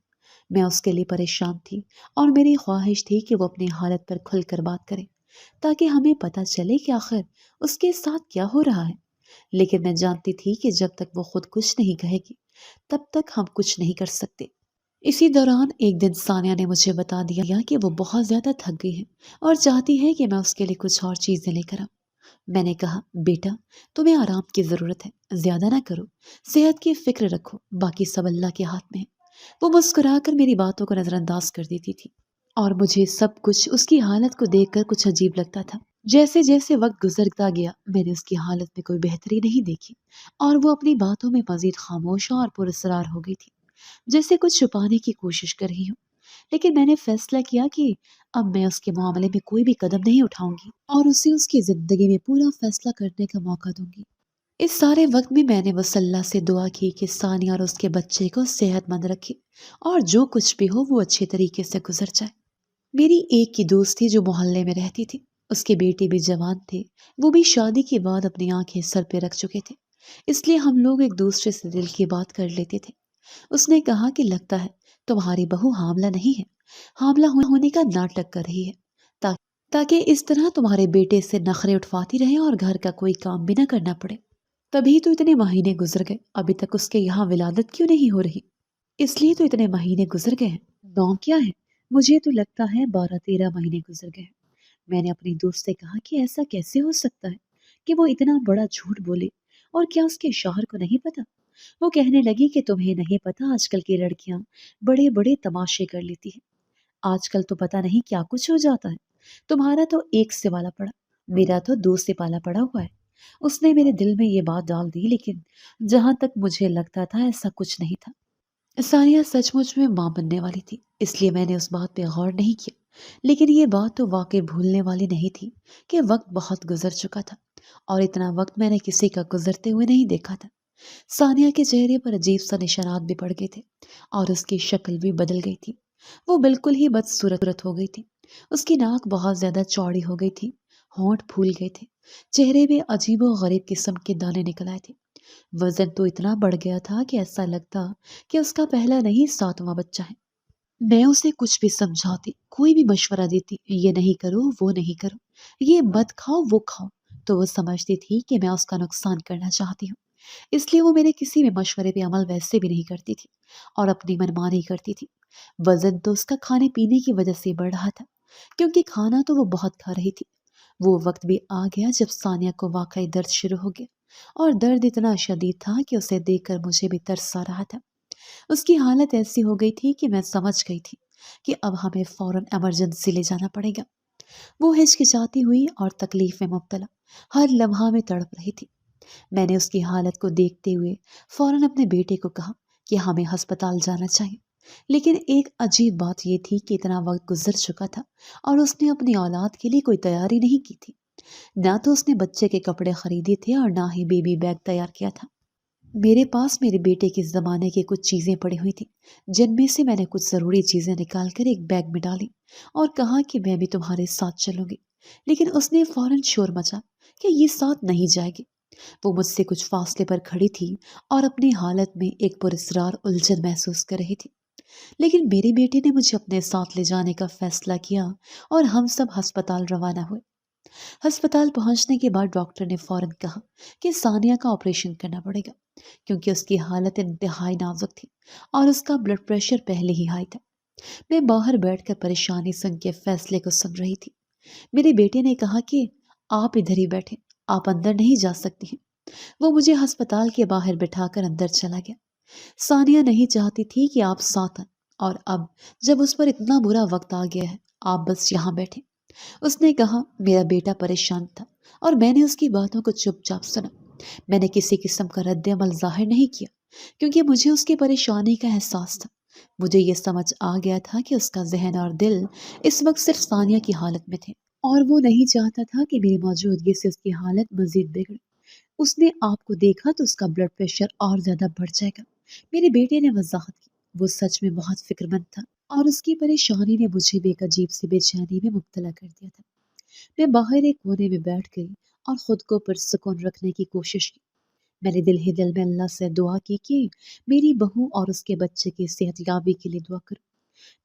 میں اس کے لیے پریشان تھی اور میری خواہش تھی کہ وہ اپنی حالت پر کھل کر بات کرے تاکہ ہمیں پتہ چلے کہ آخر اس کے ساتھ کیا ہو رہا ہے۔ لیکن میں جانتی تھی کہ جب تک وہ خود کچھ نہیں کہے گی تب تک ہم کچھ نہیں کر سکتے۔ اسی دوران ایک دن ثانیہ نے مجھے بتا دیا کہ وہ بہت زیادہ تھک گئی ہے اور چاہتی ہے کہ میں اس کے لیے کچھ اور چیزیں لے کر آؤں۔ میں نے کہا، بیٹا تمہیں آرام کی ضرورت ہے، زیادہ نہ کرو، صحت کی فکر رکھو، باقی سب اللہ کے ہاتھ میں ہے۔ وہ مسکرا کر میری باتوں کو نظر انداز کر دیتی تھی اور مجھے سب کچھ اس کی حالت کو دیکھ کر کچھ عجیب لگتا تھا۔ جیسے جیسے وقت گزرتا گیا میں نے اس کی حالت میں کوئی بہتری نہیں دیکھی اور وہ اپنی باتوں میں مزید خاموش اور پراسرار ہو گئی تھی، جیسے کچھ چھپانے کی کوشش کر رہی ہوں۔ لیکن میں نے فیصلہ کیا کہ اب میں اس کے معاملے میں کوئی بھی قدم نہیں اٹھاؤں گی اور اسے اس کی زندگی میں پورا فیصلہ کرنے کا موقع دوں گی۔ اس سارے وقت میں نے بس اللہ سے دعا کی کہ ثانیہ اور اس کے بچے کو صحت مند رکھے اور جو کچھ بھی ہو وہ اچھے طریقے سے گزر جائے۔ میری ایک کی دوست تھی جو محلے میں رہتی تھی، اس کے بیٹے بھی جوان تھے، وہ بھی شادی کے بعد اپنی آنکھیں سر پہ رکھ چکے تھے، اس لیے ہم لوگ ایک دوسرے سے دل کی بات کر لیتے تھے۔ اس نے کہا کہ لگتا ہے تمہاری بہو حاملہ نہیں ہے، حاملہ ہونے کا ناٹک کر رہی ہے تاکہ اس طرح تمہارے بیٹے سے نخرے اٹھواتی رہے اور گھر کا کوئی کام بھی نہ کرنا پڑے۔ تبھی تو اتنے مہینے گزر گئے، ابھی تک اس کے یہاں ولادت کیوں نہیں ہو رہی؟ اس لیے تو اتنے مہینے گزر گئے ہیں۔ نام کیا ہے؟ مجھے تو لگتا ہے 12-13 مہینے گزر گئے ہیں۔ میں نے اپنی دوست سے کہا کہ ایسا کیسے ہو سکتا ہے کہ وہ اتنا بڑا جھوٹ بولے، اور کیا اس کے شوہر کو نہیں پتا؟ وہ کہنے لگی کہ تمہیں نہیں پتا آج کل کی لڑکیاں بڑے بڑے تماشے کر لیتی ہیں، آج کل تو پتا نہیں کیا کچھ ہو جاتا ہے، تمہارا تو ایک سے والا پڑا، میرا تو 2 سے پالا پڑا ہوا ہے۔ اس نے میرے دل میں یہ بات ڈال دی، لیکن جہاں تک مجھے لگتا تھا ایسا کچھ نہیں تھا۔ ثانیہ سچ مچ میں ماں بننے والی تھی، اس لیے میں نے اس بات پہ غور نہیں کیا، لیکن یہ بات تو واقعی بھولنے والی نہیں تھی کہ وقت بہت گزر چکا تھا اور اتنا وقت میں نے کسی کا گزرتے ہوئے نہیں دیکھا تھا۔ ثانیہ کے چہرے پر عجیب سا نشانات بھی پڑ گئے تھے اور اس کی شکل بھی بدل گئی تھی۔ وہ بالکل ہی بدصورت ہو گئی تھی۔ اس کی ناک بہت زیادہ چوڑی ہو گئی تھی، ہونٹ پھول گئے تھے، چہرے میں عجیب و غریب قسم کے دانے نکل آئے تھے۔ وزن تو اتنا بڑھ گیا تھا کہ ایسا لگتا کہ اس کا پہلا نہیں 7واں بچہ ہے۔ میں اسے کچھ بھی سمجھاتی، کوئی بھی مشورہ دیتی، یہ نہیں کرو وہ نہیں کرو، یہ مت کھاؤ وہ کھاؤ، تو وہ سمجھتی تھی کہ میں اس کا نقصان کرنا چاہتی ہوں۔ اس لیے وہ میرے کسی بھی مشورے پہ عمل ویسے بھی نہیں کرتی تھی اور اپنی منمانی کرتی تھی۔ وزن تو اس کا کھانے پینے کی وجہ سے بڑھ رہا تھا، کیونکہ کھانا تو وہ بہت کھا رہی تھی۔ وہ وقت بھی آ گیا جب ثانیہ کو واقعی درد شروع ہو گیا، اور درد اتنا شدید تھا کہ اسے دیکھ کر مجھے بھی ترس آ رہا تھا۔ اس کی حالت ایسی ہو گئی تھی کہ میں سمجھ گئی تھی کہ اب ہمیں فوراً ایمرجنسی لے جانا پڑے گا۔ وہ ہچکچاتی ہوئی اور تکلیف میں مبتلا ہر لمحہ میں تڑپ رہی تھی۔ میں نے اس کی حالت کو دیکھتے ہوئے فوراً اپنے بیٹے کو کہا کہ ہمیں ہسپتال جانا چاہیے، لیکن ایک عجیب بات یہ تھی کہ اتنا وقت گزر چکا تھا اور اس نے اپنی اولاد کے لیے کوئی تیاری نہیں کی تھی۔ نہ تو اس نے بچے کے کپڑے خریدے تھے اور نہ ہی بیبی بیگ تیار کیا تھا۔ میرے پاس میرے بیٹے کے زمانے کی کچھ چیزیں پڑی ہوئی تھیں، جن میں سے میں نے کچھ ضروری چیزیں نکال کر ایک بیگ میں ڈالی اور کہا کہ میں بھی تمہارے ساتھ چلوں گی، لیکن اس نے فوراً شور مچا کہ یہ ساتھ نہیں جائے گی۔ وہ مجھ سے کچھ فاصلے پر کھڑی تھی اور اپنی حالت میں ایک پراسرار الجھن محسوس کر رہی تھی، لیکن میرے بیٹے نے مجھے اپنے ساتھ لے جانے کا فیصلہ کیا اور ہم سب ہسپتال روانہ ہوئے۔ ہسپتال پہنچنے کے بعد ڈاکٹر نے فوراً کہا کہ ثانیہ کا آپریشن کرنا پڑے گا، کیونکہ اس کی حالت انتہائی نازک تھی اور اس کا بلڈ پریشر پہلے ہی ہائی تھا۔ میں باہر بیٹھ کر پریشانی سے ان کے فیصلے کو سن رہی تھی۔ میرے بیٹے نے کہا کہ آپ ادھر ہی بیٹھیں، آپ اندر نہیں جا سکتی ہیں۔ وہ مجھے ہسپتال کے باہر بٹھا کر اندر چلا گیا۔ ثانیہ نہیں چاہتی تھی کہ آپ ساتھ آئیں، اور اب جب اس پر اتنا برا وقت آ گیا ہے، آپ بس یہاں بیٹھیں۔ اس نے کہا۔ میرا بیٹا پریشان تھا اور میں نے اس کی باتوں کو چپ چاپ سنا۔ میں نے کسی قسم کا رد عمل ظاہر نہیں کیا، کیونکہ مجھے اس کی پریشانی کا احساس تھا۔ مجھے یہ سمجھ آ گیا تھا کہ اس کا ذہن اور دل اس وقت صرف ثانیہ کی حالت میں تھے، اور وہ نہیں چاہتا تھا کہ میری موجودگی سے اس کی حالت مزید بگڑے۔ اس نے آپ کو دیکھا تو اس کا بلڈ پریشر اور زیادہ بڑھ جائے گا، میرے بیٹے نے وضاحت کی۔ وہ سچ میں بہت فکر مند تھا اور اس کی پریشانی نے مجھے بھی ایک عجیب سی بے چینی میں مبتلا کر دیا تھا۔ میں باہر ایک کونے میں بیٹھ گئی اور خود کو پرسکون رکھنے کی کوشش کی۔ میں نے دل ہی دل میں اللہ سے دعا کی کہ میری بہو اور اس کے بچے کی صحت یابی کے لیے دعا کروں۔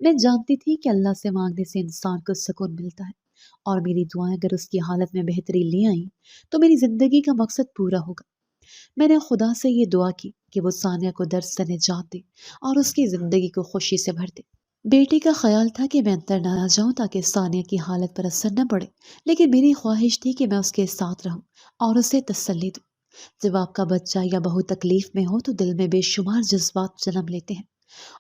میں جانتی تھی کہ اللہ سے مانگنے سے انسان کو سکون ملتا ہے، اور میری دعائیں اگر اس کی حالت میں بہتری لے آئیں تو میری زندگی کا مقصد پورا ہوگا۔ میں نے خدا سے یہ دعا کی کہ وہ ثانیہ کو درد سے نجات دے اور اس کی زندگی کو خوشی سے بھر دے۔ بیٹے کا خیال تھا کہ میں اندر نہ جاؤں تاکہ ثانیہ کی حالت پر اثر نہ پڑے، لیکن میری خواہش تھی کہ میں اس کے ساتھ رہوں اور اسے تسلی دوں۔ جب آپ کا بچہ یا بہو تکلیف میں ہو تو دل میں بے شمار جذبات جنم لیتے ہیں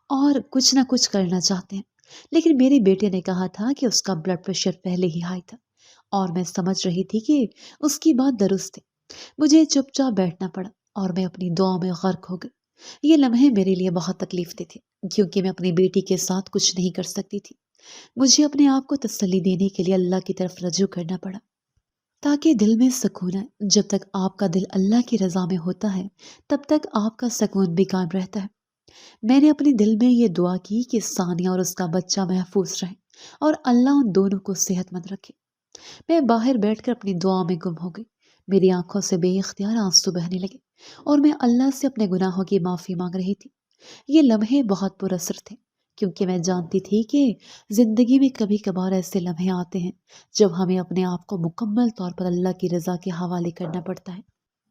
اور کچھ نہ کچھ کرنا چاہتے ہیں، لیکن میرے بیٹے نے کہا تھا کہ اس کا بلڈ پریشر پہلے ہی ہائی تھا، اور میں سمجھ رہی تھی کہ اس کی بات درست ہے۔ مجھے چپ چاپ بیٹھنا پڑا اور میں اپنی دعاؤں میں غرق ہو گئی۔ یہ لمحے میرے لیے بہت تکلیف دہ تھے، کیونکہ میں اپنی بیٹی کے ساتھ کچھ نہیں کر سکتی تھی۔ مجھے اپنے آپ کو تسلی دینے کے لیے اللہ کی طرف رجوع کرنا پڑا، تاکہ دل میں سکون آئے۔ جب تک آپ کا دل اللہ کی رضا میں ہوتا ہے، تب تک آپ کا سکون بھی قائم رہتا ہے۔ میں نے اپنے دل میں یہ دعا کی کہ ثانیہ اور اس کا بچہ محفوظ رہیں اور اللہ ان دونوں کو صحت مند رکھے۔ میں باہر بیٹھ کر اپنی دعا میں گم ہو گئی۔ میری آنکھوں سے بے اختیار آنسو بہنے لگے اور میں اللہ سے اپنے گناہوں کی معافی مانگ رہی تھی۔ یہ لمحے بہت پر اثر تھے، کیونکہ میں جانتی تھی کہ زندگی میں کبھی کبھار ایسے لمحے آتے ہیں جب ہمیں اپنے آپ کو مکمل طور پر اللہ کی رضا کے حوالے کرنا پڑتا ہے،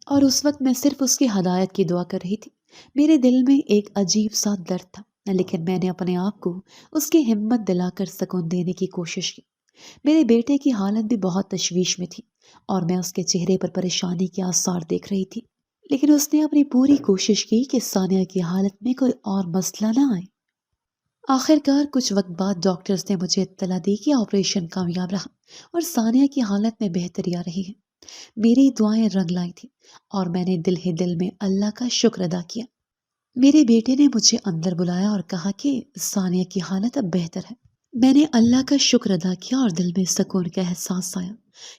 اور اس وقت میں صرف اس کی ہدایت کی دعا کر رہی تھی۔ میرے دل میں ایک عجیب سا درد تھا، لیکن میں نے اپنے آپ کو اس کی ہمت دلا کر سکون دینے کی کوشش کی۔ میرے بیٹے کی حالت بھی بہت تشویش میں تھی اور میں اس کے چہرے پر پریشانی کے آثار دیکھ رہی تھی، لیکن اس نے اپنی پوری کوشش کی کہ ثانیہ کی حالت میں کوئی اور مسئلہ نہ آئے۔ آخر کار کچھ وقت بعد ڈاکٹرز نے مجھے اطلاع دی کہ آپریشن کامیاب رہا اور ثانیہ کی حالت میں بہتری آ رہی ہے۔ میری دعائیں رنگ لائی تھیں اور میں نے دل ہی دل میں اللہ کا شکر ادا کیا۔ میرے بیٹے نے مجھے اندر بلایا اور کہا کہ ثانیہ کی حالت اب بہتر ہے۔ میں نے اللہ کا شکر ادا کیا اور دل میں سکون کا احساس آیا۔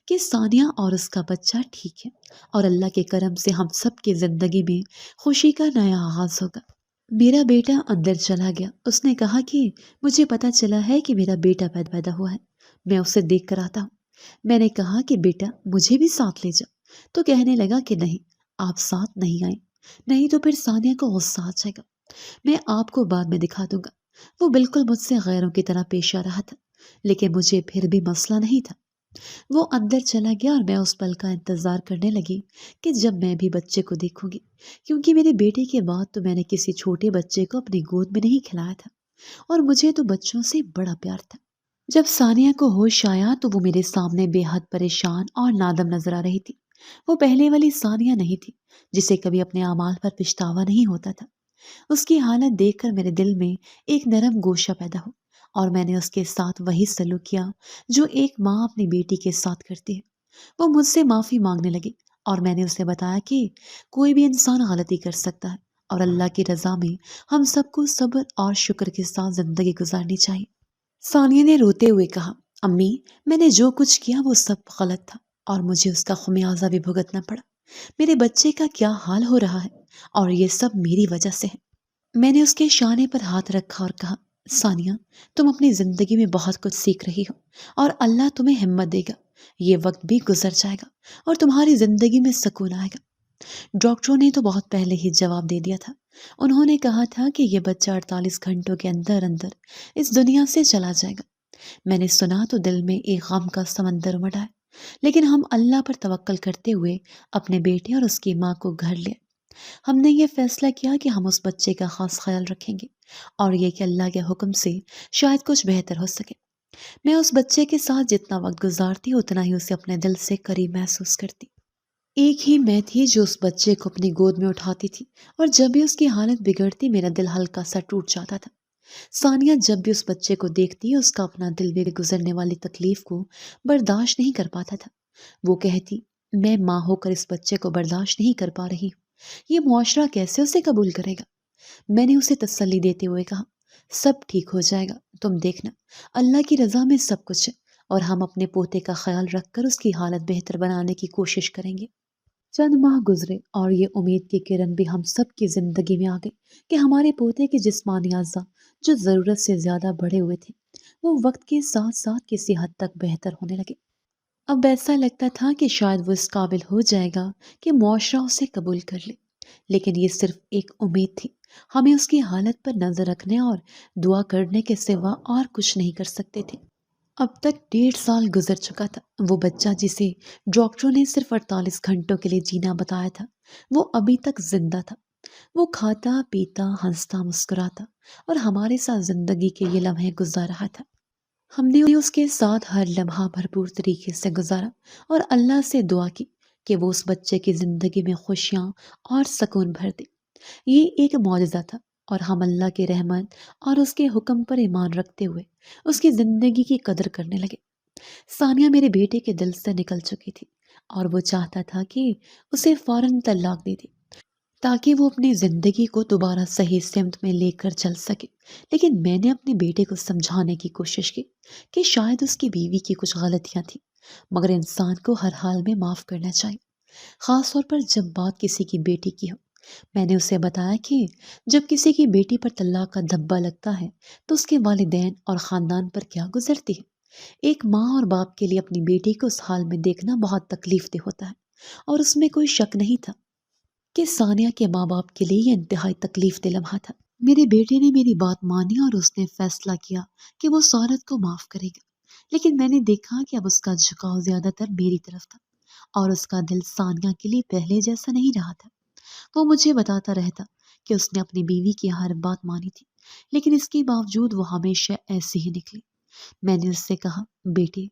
کہ ثانیہ اور اس کا بچہ ٹھیک ہے اور اللہ کے کرم سے ہم سب کی زندگی میں خوشی کا نیا آغاز ہوگا۔ میرا بیٹا اندر چلا گیا۔ اس نے کہا کہ مجھے پتا چلا ہے کہ میرا بیٹا پیدا ہوا ہے، میں اسے دیکھ کر آتا ہوں۔ میں نے کہا کہ بیٹا مجھے بھی ساتھ لے جا، تو کہنے لگا کہ نہیں، آپ ساتھ نہیں آئیں، نہیں تو پھر ثانیہ کو غصہ آ جائے گا، میں آپ کو بعد میں دکھا دوں گا۔ وہ بالکل مجھ سے غیروں کی طرح پیش آ رہا تھا، لیکن مجھے پھر بھی مسئلہ نہیں تھا۔ وہ اندر چلا گیا اور میں اس پل کا انتظار کرنے لگی کہ جب میں بھی بچے کو دیکھوں گی، کیونکہ میرے بیٹے کے بعد تو میں نے کسی چھوٹے بچے کو اپنی گود میں نہیں کھلایا تھا، اور مجھے تو بچوں سے بڑا پیار تھا۔ جب ثانیہ کو ہوش آیا تو وہ میرے سامنے بے حد پریشان اور نادم نظر آ رہی تھی۔ وہ پہلے والی ثانیہ نہیں تھی جسے کبھی اپنے اعمال پر پچھتاوا نہیں ہوتا تھا۔ اس کی حالت دیکھ کر میرے دل میں ایک نرم گوشہ پیدا ہو، اور میں نے اس کے ساتھ وہی سلوک کیا جو ایک ماں اپنی بیٹی کے ساتھ کرتی ہے۔ وہ مجھ سے معافی مانگنے لگی اور میں نے اسے بتایا کہ کوئی بھی انسان غلطی کر سکتا ہے اور اللہ کی رضا میں ہم سب کو صبر اور شکر کے ساتھ زندگی گزارنی چاہیے۔ ثانیہ نے روتے ہوئے کہا، امی میں نے جو کچھ کیا وہ سب غلط تھا اور مجھے اس کا خمیازہ بھی بھگتنا پڑا۔ میرے بچے کا کیا حال ہو رہا ہے اور یہ سب میری وجہ سے ہے۔ میں نے اس کے شانے پر ہاتھ رکھا اور کہا، ثانیہ تم اپنی زندگی میں بہت کچھ سیکھ رہی ہو اور اللہ تمہیں ہمت دے گا، یہ وقت بھی گزر جائے گا اور تمہاری زندگی میں سکون آئے گا۔ ڈاکٹروں نے تو بہت پہلے ہی جواب دے دیا تھا، انہوں نے کہا تھا کہ یہ بچہ 48 گھنٹوں کے اندر اندر اس دنیا سے چلا جائے گا۔ میں نے سنا تو دل میں ایک غم کا سمندر امڑ آیا، لیکن ہم اللہ پر توکل کرتے ہوئے اپنے بیٹے اور اس کی ماں کو گھر لے۔ ہم نے یہ فیصلہ کیا کہ ہم اس بچے کا خاص خیال رکھیں گے اور یہ کہ اللہ کے حکم سے شاید کچھ بہتر ہو سکے۔ میں اس بچے کے ساتھ جتنا وقت گزارتی اتنا ہی اسے اپنے دل سے قریب محسوس کرتی۔ ایک ہی میں تھی جو اس بچے کو اپنی گود میں اٹھاتی تھی، اور جب بھی اس کی حالت بگڑتی میرا دل ہلکا سا ٹوٹ جاتا تھا۔ ثانیہ جب بھی اس بچے کو دیکھتی اس کا اپنا دل بھی گزرنے والی تکلیف کو برداشت نہیں کر پاتا تھا۔ وہ کہتی، میں ماں ہو کر اس بچے کو برداشت نہیں کر پا رہی ہوں، یہ معاشرہ کیسے اسے قبول کرے گا؟ میں نے اسے تسلی دیتے ہوئے کہا، سب ٹھیک ہو جائے گا، تم دیکھنا، اللہ کی رضا میں سب کچھ ہے، اور ہم اپنے پوتے کا خیال رکھ کر اس کی حالت بہتر بنانے کی کوشش کریں گے۔ چند ماہ گزرے اور یہ امید کی کرن بھی ہم سب کی زندگی میں آ گئی کہ ہمارے پوتے کے جسمانی اعضاء جو ضرورت سے زیادہ بڑھے ہوئے تھے وہ وقت کے ساتھ ساتھ کسی حد تک بہتر ہونے لگے۔ اب ایسا لگتا تھا کہ شاید وہ اس قابل ہو جائے گا کہ معاشرہ اسے قبول کر لے، لیکن یہ صرف ایک امید تھی۔ ہمیں اس کی حالت پر نظر رکھنے اور دعا کرنے کے سوا اور کچھ نہیں کر سکتے تھے۔ اب تک 1.5 سال گزر چکا تھا۔ وہ بچہ جسے ڈاکٹروں نے صرف 48 گھنٹوں کے لیے جینا بتایا تھا وہ ابھی تک زندہ تھا۔ وہ کھاتا پیتا ہنستا مسکراتا اور ہمارے ساتھ زندگی کے یہ لمحے گزار رہا تھا۔ ہم نے اس کے ساتھ ہر لمحہ بھرپور طریقے سے گزارا اور اللہ سے دعا کی کہ وہ اس بچے کی زندگی میں خوشیاں اور سکون بھر دے۔ یہ ایک معجزہ تھا اور ہم اللہ کی رحمت اور اس کے حکم پر ایمان رکھتے ہوئے اس کی زندگی کی قدر کرنے لگے۔ ثانیہ میرے بیٹے کے دل سے نکل چکی تھی اور وہ چاہتا تھا کہ اسے فوراً طلاق دے دے تاکہ وہ اپنی زندگی کو دوبارہ صحیح سمت میں لے کر چل سکے، لیکن میں نے اپنے بیٹے کو سمجھانے کی کوشش کی کہ شاید اس کی بیوی کی کچھ غلطیاں تھیں، مگر انسان کو ہر حال میں معاف کرنا چاہیے، خاص طور پر جب بات کسی کی بیٹی کی ہو۔ میں نے اسے بتایا کہ جب کسی کی بیٹی پر طلاق کا دھبا لگتا ہے تو اس کے والدین اور خاندان پر کیا گزرتی ہے۔ ایک ماں اور باپ کے لیے اپنی بیٹی کو اس حال میں دیکھنا بہت تکلیف دہ ہوتا ہے، اور اس میں کوئی شک نہیں تھا کہ ثانیہ کے ماں باپ کے لیے یہ انتہائی تکلیف دہ لمحہ تھا۔ میرے بیٹے نے میری بات مانی اور اس نے فیصلہ کیا کہ وہ اس عورت کو معاف کرے گا، لیکن میں نے دیکھا کہ اب اس کا جھکاؤ زیادہ تر میری طرف تھا اور اس کا دل ثانیہ کے لیے پہلے جیسا نہیں رہا تھا۔ وہ مجھے بتاتا رہتا کہ اس نے اپنی بیوی کی ہر بات مانی تھی، لیکن اس کے باوجود وہ ہمیشہ ایسی ہی نکلی۔ میں نے اس سے کہا، بیٹے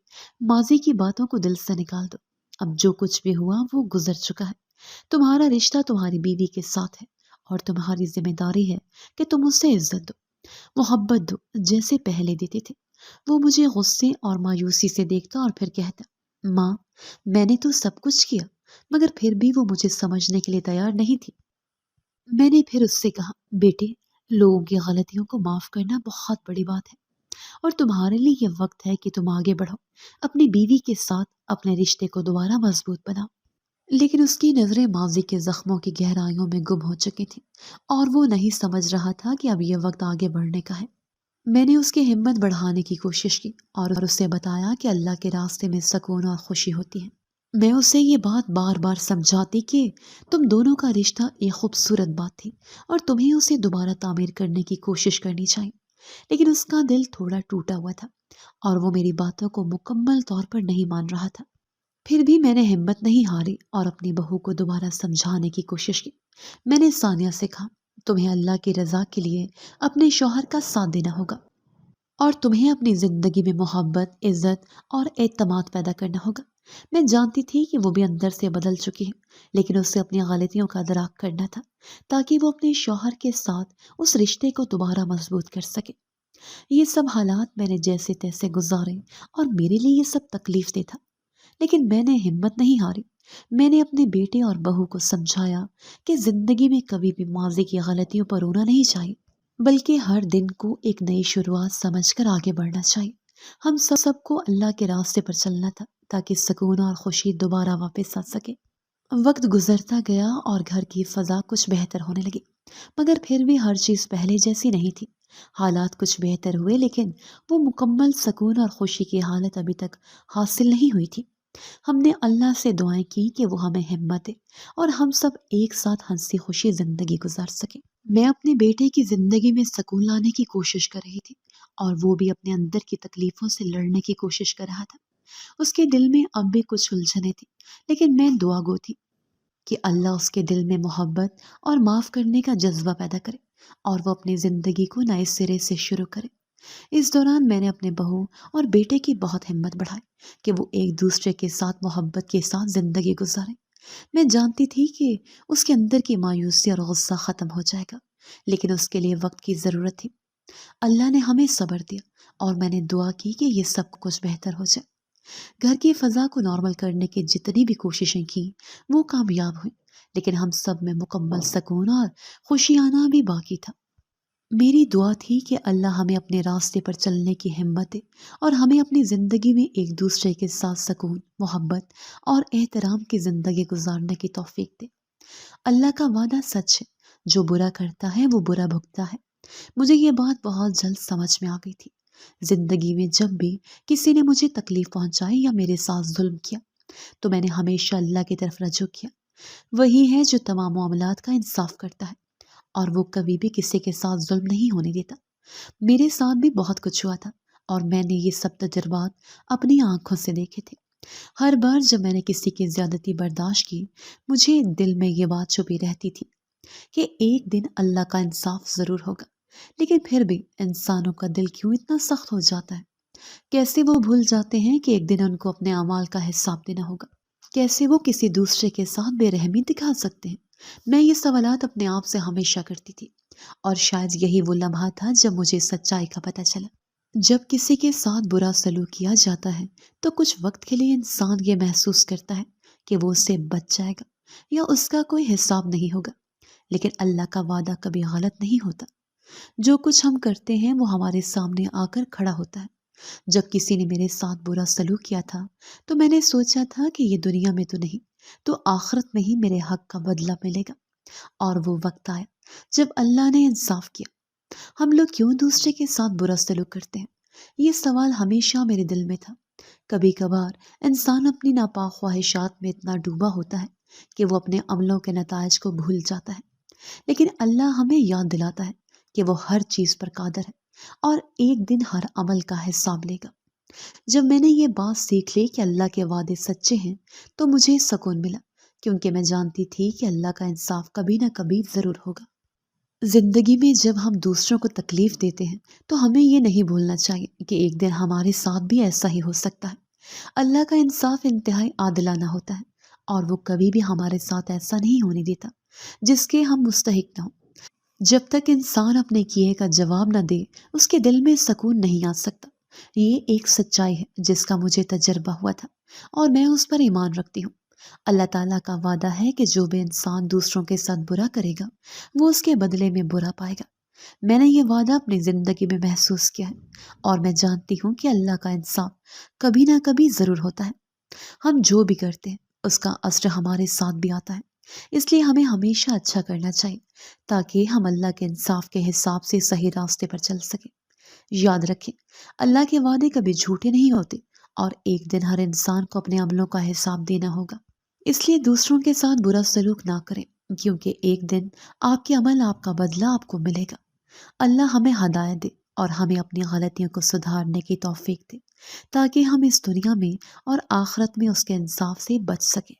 ماضی کی باتوں کو دل سے نکال دو، اب جو کچھ بھی ہوا وہ گزر چکا ہے۔ تمہارا رشتہ تمہاری بیوی کے ساتھ ہے اور تمہاری ذمہ داری ہے کہ تم اسے عزت دو، محبت دو جیسے پہلے دیتے تھے۔ وہ مجھے غصے اور مایوسی سے دیکھتا اور پھر کہتا، ماں میں نے تو سب کچھ کیا، مگر پھر بھی وہ مجھے سمجھنے کے لیے تیار نہیں تھی۔ میں نے پھر اس سے کہا، بیٹے لوگوں کی غلطیوں کو معاف کرنا بہت بڑی بات ہے، اور تمہارے لیے یہ وقت ہے کہ تم آگے بڑھو، اپنی بیوی کے ساتھ اپنے رشتے کو دوبارہ مضبوط بناؤ۔ لیکن اس کی نظریں ماضی کے زخموں کی گہرائیوں میں گم ہو چکی تھیں، اور وہ نہیں سمجھ رہا تھا کہ اب یہ وقت آگے بڑھنے کا ہے۔ میں نے اس کی ہمت بڑھانے کی کوشش کی اور اسے بتایا کہ اللہ کے راستے میں سکون اور خوشی ہوتی ہے۔ میں اسے یہ بات بار بار سمجھاتی کہ تم دونوں کا رشتہ ایک خوبصورت بات تھی اور تمہیں اسے دوبارہ تعمیر کرنے کی کوشش کرنی چاہیے، لیکن اس کا دل تھوڑا ٹوٹا ہوا تھا اور وہ میری باتوں کو مکمل طور پر نہیں مان رہا تھا۔ پھر بھی میں نے ہمت نہیں ہاری اور اپنی بہو کو دوبارہ سمجھانے کی کوشش کی۔ میں نے ثانیہ سے کہا، تمہیں اللہ کی رضا کے لیے اپنے شوہر کا ساتھ دینا ہوگا اور تمہیں اپنی زندگی میں محبت، عزت اور اعتماد پیدا کرنا ہوگا۔ میں جانتی تھی کہ وہ بھی اندر سے بدل چکی ہے، لیکن اسے اپنی غلطیوں کا ادراک کرنا تھا تاکہ وہ اپنے شوہر کے ساتھ اس رشتے کو دوبارہ مضبوط کر سکے۔ یہ سب حالات میں نے جیسے تیسے گزارے اور میرے لیے یہ سب تکلیف دہ تھا، لیکن میں نے ہمت نہیں ہاری۔ میں نے اپنے بیٹے اور بہو کو سمجھایا کہ زندگی میں کبھی بھی ماضی کی غلطیوں پر رونا نہیں چاہیے، بلکہ ہر دن کو ایک نئی شروعات سمجھ کر آگے بڑھنا چاہیے۔ ہم سب کو اللہ کے راستے پر چلنا تھا تاکہ سکون اور خوشی دوبارہ واپس آ سکے۔ وقت گزرتا گیا اور گھر کی فضا کچھ بہتر ہونے لگی، مگر پھر بھی ہر چیز پہلے جیسی نہیں تھی۔ حالات کچھ بہتر ہوئے، لیکن وہ مکمل سکون اور خوشی کی حالت ابھی تک حاصل نہیں ہوئی تھی۔ ہم نے اللہ سے دعائیں کی کہ وہ ہمیں ہمت دے اور ہم سب ایک ساتھ ہنسی خوشی زندگی گزار سکیں۔ میں اپنے بیٹے کی زندگی میں سکون لانے کی کوشش کر رہی تھی اور وہ بھی اپنے اندر کی تکلیفوں سے لڑنے کی کوشش کر رہا تھا۔ اس کے دل میں اب بھی کچھ الجھنیں تھیں، لیکن میں دعا گو تھی کہ اللہ اس کے دل میں محبت اور معاف کرنے کا جذبہ پیدا کرے اور وہ اپنی زندگی کو نئے سرے سے شروع کرے۔ اس دوران میں نے اپنے بہو اور بیٹے کی بہت ہمت بڑھائی کہ وہ ایک دوسرے کے ساتھ محبت کے ساتھ زندگی گزاریں۔ میں جانتی تھی کہ اس کے اندر کی مایوسی اور غصہ ختم ہو جائے گا، لیکن اس کے لیے وقت کی ضرورت تھی۔ اللہ نے ہمیں صبر دیا اور میں نے دعا کی کہ یہ سب کچھ بہتر ہو جائے۔ گھر کی فضا کو نارمل کرنے کی جتنی بھی کوششیں کی وہ کامیاب ہوئی، لیکن ہم سب میں مکمل سکون اور خوشی آنا بھی باقی تھا۔ میری دعا تھی کہ اللہ ہمیں اپنے راستے پر چلنے کی ہمت دے اور ہمیں اپنی زندگی میں ایک دوسرے کے ساتھ سکون، محبت اور احترام کی زندگی گزارنے کی توفیق دے۔ اللہ کا وعدہ سچ ہے، جو برا کرتا ہے وہ برا بھگتا ہے۔ مجھے یہ بات بہت جلد سمجھ میں آ گئی تھی۔ زندگی میں جب بھی کسی نے مجھے تکلیف پہنچائی یا میرے ساتھ ظلم کیا تو میں نے ہمیشہ اللہ کی طرف رجوع کیا۔ وہی ہے جو تمام معاملات کا انصاف کرتا ہے اور وہ کبھی بھی کسی کے ساتھ ظلم نہیں ہونے دیتا۔ میرے ساتھ بھی بہت کچھ ہوا تھا اور میں نے یہ سب تجربات اپنی آنکھوں سے دیکھے تھے۔ ہر بار جب میں نے کسی کی زیادتی برداشت کی، مجھے دل میں یہ بات چھپی رہتی تھی کہ ایک دن اللہ کا انصاف ضرور ہوگا، لیکن پھر بھی انسانوں کا دل کیوں اتنا سخت ہو جاتا ہے؟ کیسے وہ بھول جاتے ہیں کہ ایک دن ان کو اپنے اعمال کا حساب دینا ہوگا؟ کیسے وہ کسی دوسرے کے ساتھ بے رحمی دکھا سکتے ہیں؟ میں یہ سوالات اپنے آپ سے ہمیشہ کرتی تھی، اور شاید یہی وہ لمحہ تھا جب مجھے سچائی کا پتہ چلا۔ جب کسی کے ساتھ برا سلوک کیا جاتا ہے تو کچھ وقت کے لیے انسان یہ محسوس کرتا ہے کہ وہ اس سے بچ جائے گا یا اس کا کوئی حساب نہیں ہوگا، لیکن اللہ کا وعدہ کبھی غلط نہیں ہوتا۔ جو کچھ ہم کرتے ہیں وہ ہمارے سامنے آ کر کھڑا ہوتا ہے۔ جب کسی نے میرے ساتھ برا سلوک کیا تھا تو میں نے سوچا تھا کہ یہ دنیا میں تو نہیں تو آخرت میں ہی میرے حق کا بدلہ ملے گا، اور وہ وقت آیا جب اللہ نے انصاف کیا۔ ہم لوگ کیوں دوسرے کے ساتھ برا سلوک کرتے ہیں؟ یہ سوال ہمیشہ میرے دل میں تھا۔ کبھی کبھار انسان اپنی ناپاک خواہشات میں اتنا ڈوبا ہوتا ہے کہ وہ اپنے عملوں کے نتائج کو بھول جاتا ہے، لیکن اللہ ہمیں یاد دلاتا ہے کہ وہ ہر چیز پر قادر ہے اور ایک دن ہر عمل کا حساب لے گا۔ جب میں نے یہ بات سیکھ لی کہ اللہ کے وعدے سچے ہیں تو مجھے سکون ملا، کیونکہ میں جانتی تھی کہ اللہ کا انصاف کبھی نہ کبھی ضرور ہوگا۔ زندگی میں جب ہم دوسروں کو تکلیف دیتے ہیں تو ہمیں یہ نہیں بھولنا چاہیے کہ ایک دن ہمارے ساتھ بھی ایسا ہی ہو سکتا ہے۔ اللہ کا انصاف انتہائی عادلانہ ہوتا ہے اور وہ کبھی بھی ہمارے ساتھ ایسا نہیں ہونے دیتا جس کے ہم مستحق نہ ہوں۔ جب تک انسان اپنے کیے کا جواب نہ دے اس کے دل میں سکون نہیں آ سکتا۔ یہ ایک سچائی ہے جس کا مجھے تجربہ ہوا تھا اور میں اس پر ایمان رکھتی ہوں۔ اللہ تعالیٰ کا وعدہ ہے کہ جو بھی انسان دوسروں کے ساتھ برا کرے گا وہ اس کے بدلے میں برا پائے گا، میں نے یہ وعدہ اپنی زندگی میں محسوس کیا ہے، اور میں جانتی ہوں کہ اللہ کا انصاف کبھی نہ کبھی ضرور ہوتا ہے۔ ہم جو بھی کرتے ہیں اس کا اثر ہمارے ساتھ بھی آتا ہے، اس لیے ہمیں ہمیشہ اچھا کرنا چاہیے تاکہ ہم اللہ کے انصاف کے حساب سے صحیح راستے پر چل سکیں۔ یاد رکھیں، اللہ کے وعدے کبھی جھوٹے نہیں ہوتے، اور ایک دن ہر انسان کو اپنے عملوں کا حساب دینا ہوگا۔ اس لیے دوسروں کے ساتھ برا سلوک نہ کریں، کیونکہ ایک دن آپ کے عمل آپ کا بدلہ آپ کو ملے گا۔ اللہ ہمیں ہدایت دے اور ہمیں اپنی غلطیوں کو سدھارنے کی توفیق دے، تاکہ ہم اس دنیا میں اور آخرت میں اس کے انصاف سے بچ سکیں۔